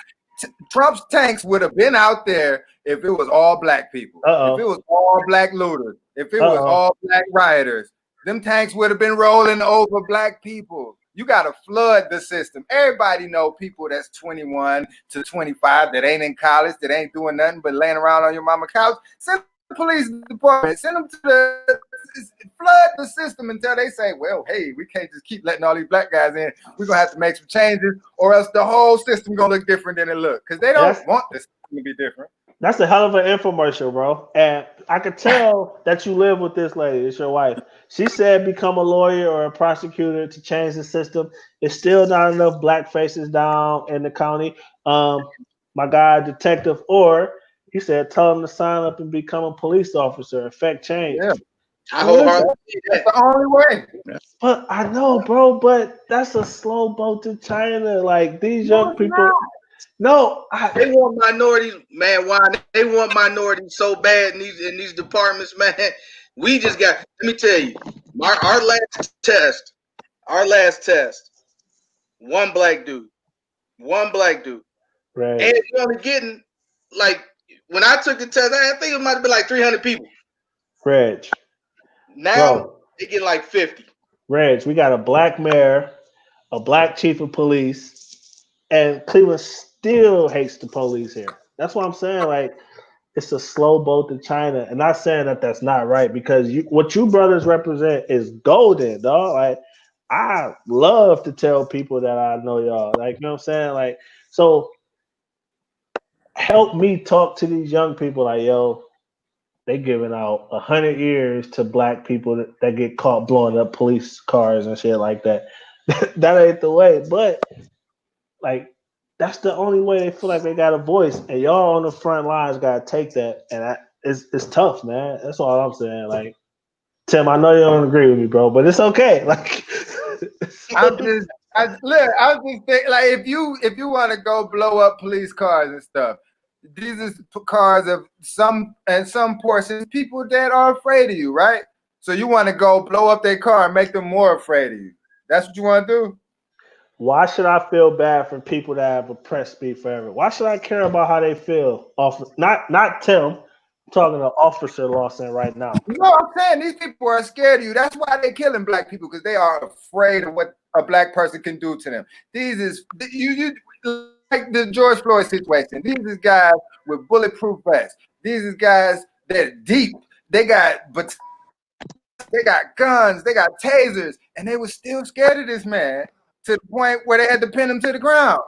E: Trump's tanks would have been out there if it was all black people. If it was all black looters. If it was all black rioters. Them tanks would have been rolling over black people. You got to flood the system. Everybody know people that's 21 to 25 that ain't in college, that ain't doing nothing but laying around on your mama couch. Send the police department. Send them to the flood the system until they say, well, hey, we can't just keep letting all these black guys in. We're going to have to make some changes or else the whole system going to look different than it look. Because they don't want the system to be different.
C: That's a hell of an infomercial, bro. And I could tell that you live with this lady. It's your wife. She said become a lawyer or a prosecutor to change the system. It's still not enough black faces down in the county. My guy, detective, or he said tell him to sign up and become a police officer, affect change.
E: Yeah.
D: That's
E: the only way.
C: But I know, bro, but that's a slow boat to China. Like these young people. No,
D: they want minorities, man. Why they want minorities so bad in these departments, man? We just got. Let me tell you, our last test, one black dude,
C: right.
D: And you're only getting like when I took the test, I think it might have been like 300 people.
C: Reg,
D: now they get like 50.
C: Reg, we got a black mayor, a black chief of police, and Cleveland still hates the police here. That's what I'm saying. Like, it's a slow boat to China. And not saying that that's not right because what you brothers represent is golden, dog. Like, I love to tell people that I know y'all. Like, you know what I'm saying? Like, so help me talk to these young people. Like, yo, they giving out 100 years to black people that get caught blowing up police cars and shit like that. That ain't the way. But like, that's the only way they feel like they got a voice. And y'all on the front lines got to take that. And it's tough, man. That's all I'm saying. Like, Tim, I know you don't agree with me, bro, but it's okay. Like,
E: I just think like if you want to go blow up police cars and stuff, these are cars of some portions people that are afraid of you, right? So you want to go blow up their car and make them more afraid of you. That's what you want to do.
C: Why should I feel bad for people that have oppressed me forever? Why should I care about how they feel? Not Tim. I'm talking to Officer Lawson right now.
E: You know what I'm saying? These people are scared of you. That's why they're killing black people, because they are afraid of what a black person can do to them. These is you like the George Floyd situation. These is guys with bulletproof vests. These is guys that are deep. They got guns. They got tasers, and they were still scared of this man to the point where they had to pin him to the ground.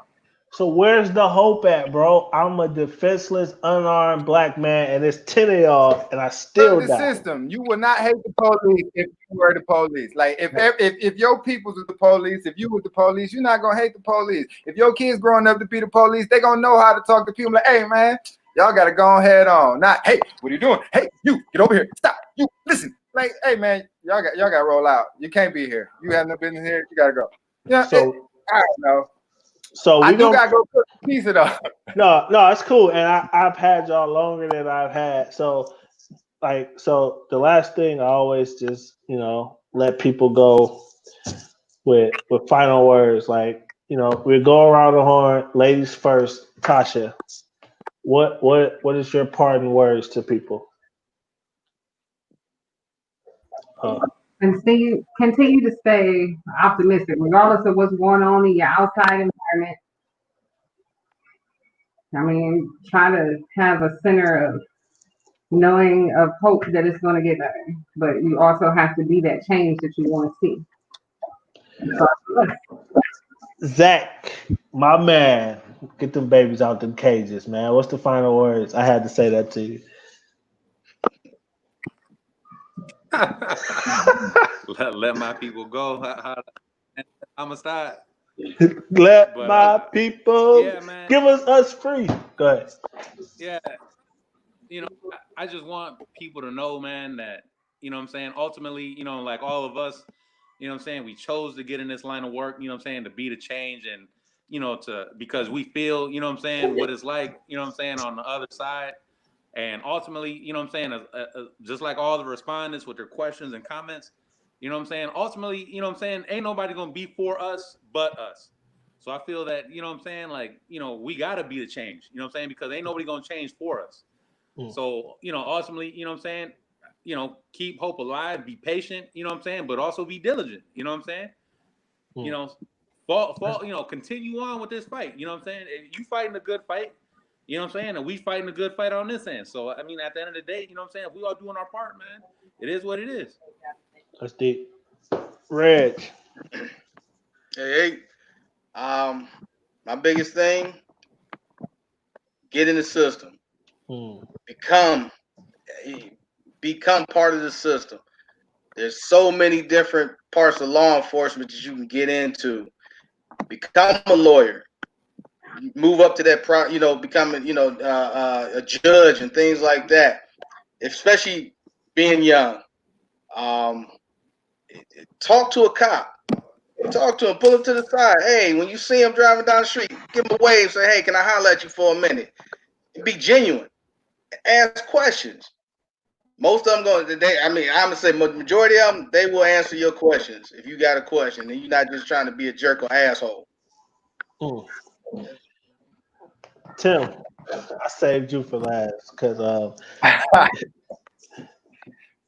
C: So where's the hope at, bro? I'm a defenseless, unarmed black man, and there's 10 of y'all, and I still die.
E: System. You will not hate the police if you were the police. Like if your peoples are the police, if you were the police, you're not gonna hate the police. If your kids growing up to be the police, they gonna know how to talk to people. Like, hey man, y'all gotta go head on. Not, hey, what are you doing? Hey, you get over here. Stop. You listen. Like, hey man, y'all gotta roll out. You can't be here. You have no business here. You gotta go. Yeah. So I don't know.
C: So
E: I do gotta go cook a piece of it.
C: No, it's cool. And I've had y'all longer than I've had. So the last thing I always just, let people go with final words. Like, we go around the horn, ladies first. Tasha, what is your parting words to people?
F: Continue to stay optimistic, regardless of what's going on in your outside environment. I mean, try to have a center of knowing of hope that it's going to get better, but you also have to be that change that you want to see.
C: Zach, my man, get them babies out them cages, man. What's the final words? I had to say that to you.
G: let my people go. I'm gonna start.
C: Let my people give us free. Go ahead.
G: Yeah, I just want people to know, man, that what I'm saying. Ultimately, like all of us, what I'm saying, we chose to get in this line of work. To be the change and because we feel, you know what I'm saying, what it's like, you know what I'm saying, on the other side. And ultimately, you know what I'm saying, just like all the respondents with their questions and comments, you know what I'm saying, ultimately, you know what I'm saying, ain't nobody going to be for us but us. So I feel that, you know what I'm saying, like, we got to be the change, you know what I'm saying, because ain't nobody going to change for us. So, ultimately, you know what I'm saying, keep hope alive, be patient, you know what I'm saying, but also be diligent, you know what I'm saying? Continue on with this fight, you know what I'm saying? You fighting a good fight, you know what I'm saying, and we fighting a good fight on this end. So, I mean, at the end of the day, you know what I'm saying, if we all doing our part, man, it is what it is.
C: That's deep. Reg.
D: Hey, my biggest thing, get in the system. Become part of the system. There's so many different parts of law enforcement that you can get into. Become a lawyer. Move up to that, become a judge and things like that. Especially being young. Talk to a cop. Talk to him. Pull him to the side. Hey, when you see him driving down the street, give him a wave. Say, hey, can I holler at you for a minute? Be genuine. Ask questions. Most of them I'm gonna say majority of them, they will answer your questions if you got a question and you're not just trying to be a jerk or asshole.
C: Tim, I saved you for last because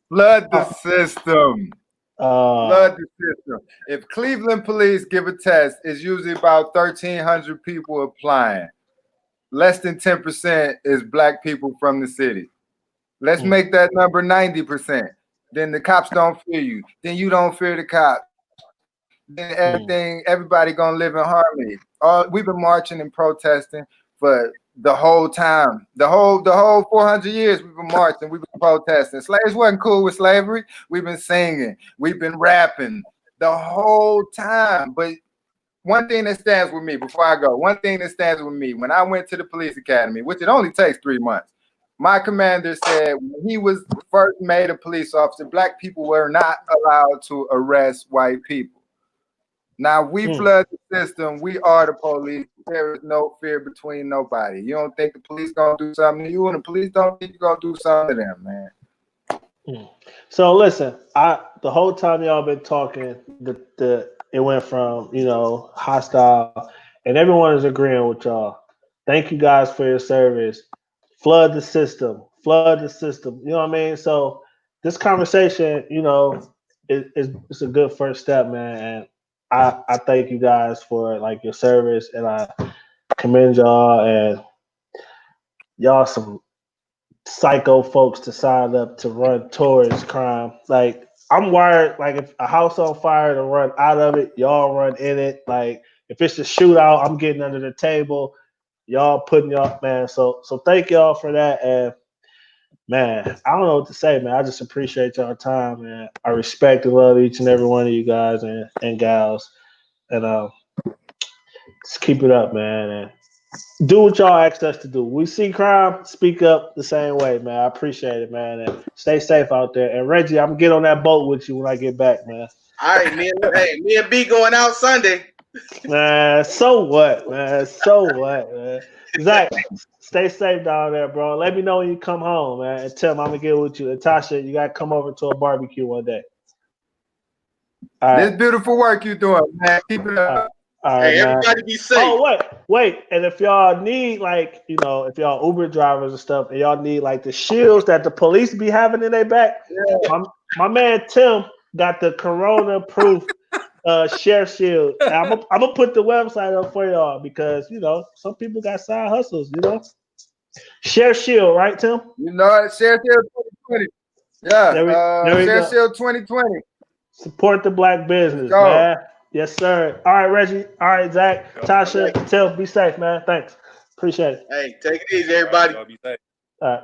E: flood the system. Flood the system. If Cleveland police give a test, it's usually about 1,300 people applying. Less than 10% is black people from the city. Let's make that number 90%. Then the cops don't fear you. Then you don't fear the cops. Then everybody gonna live in harmony. We've been marching and protesting for the whole time. The whole 400 years we've been marching, we've been protesting. Slaves wasn't cool with slavery. We've been singing, we've been rapping the whole time. But one thing that stands with me before I go, when I went to the police academy, which it only takes 3 months, my commander said when he was first made a police officer, black people were not allowed to arrest white people. Now we flood the system. We are the police. There is no fear between nobody. You don't think the police gonna do something to you, and the police don't think you're gonna do something to them, man.
C: So listen, the whole time y'all been talking, it went from hostile, and everyone is agreeing with y'all. Thank you guys for your service. Flood the system. Flood the system. You know what I mean? So this conversation, it's a good first step, man. And I thank you guys for your service, and I commend y'all. And y'all some psycho folks to sign up to run towards crime. I'm wired. If a house on fire, to run out of it, y'all run in it. If it's a shootout, I'm getting under the table. Y'all putting y'all, man. So thank y'all for that. And man, I don't know what to say, man. I just appreciate y'all time, man. I respect and love each and every one of you guys and gals. And just keep it up, man. And do what y'all asked us to do. We see crime, speak up the same way, man. I appreciate it, man. And stay safe out there. And Reggie, I'm gonna get on that boat with you when I get back, man.
D: All right, me and B going out Sunday.
C: Man, so what, man? So what, man? Zach, stay safe down there, bro. Let me know when you come home, man. And Tim, I'm gonna get with you. And Tasha, you gotta come over to a barbecue one day.
E: All right. This beautiful work you doing, man. Keep it up.
C: All right,
D: hey, everybody be safe.
C: Oh, wait. And if y'all need, if y'all Uber drivers and stuff, and y'all need the shields that the police be having in their back, my man Tim got the corona-proof share shield. I'm gonna put the website up for y'all because some people got side hustles. Share shield, right, Tim?
E: Share shield 2020. Yeah, share shield 2020.
C: Support the black business, man. Yes, sir. All right, Reggie. All right, Zach, Tasha, Tim, be safe, man. Thanks. Appreciate it.
D: Hey, take it easy, everybody.
G: Be safe.
C: All right.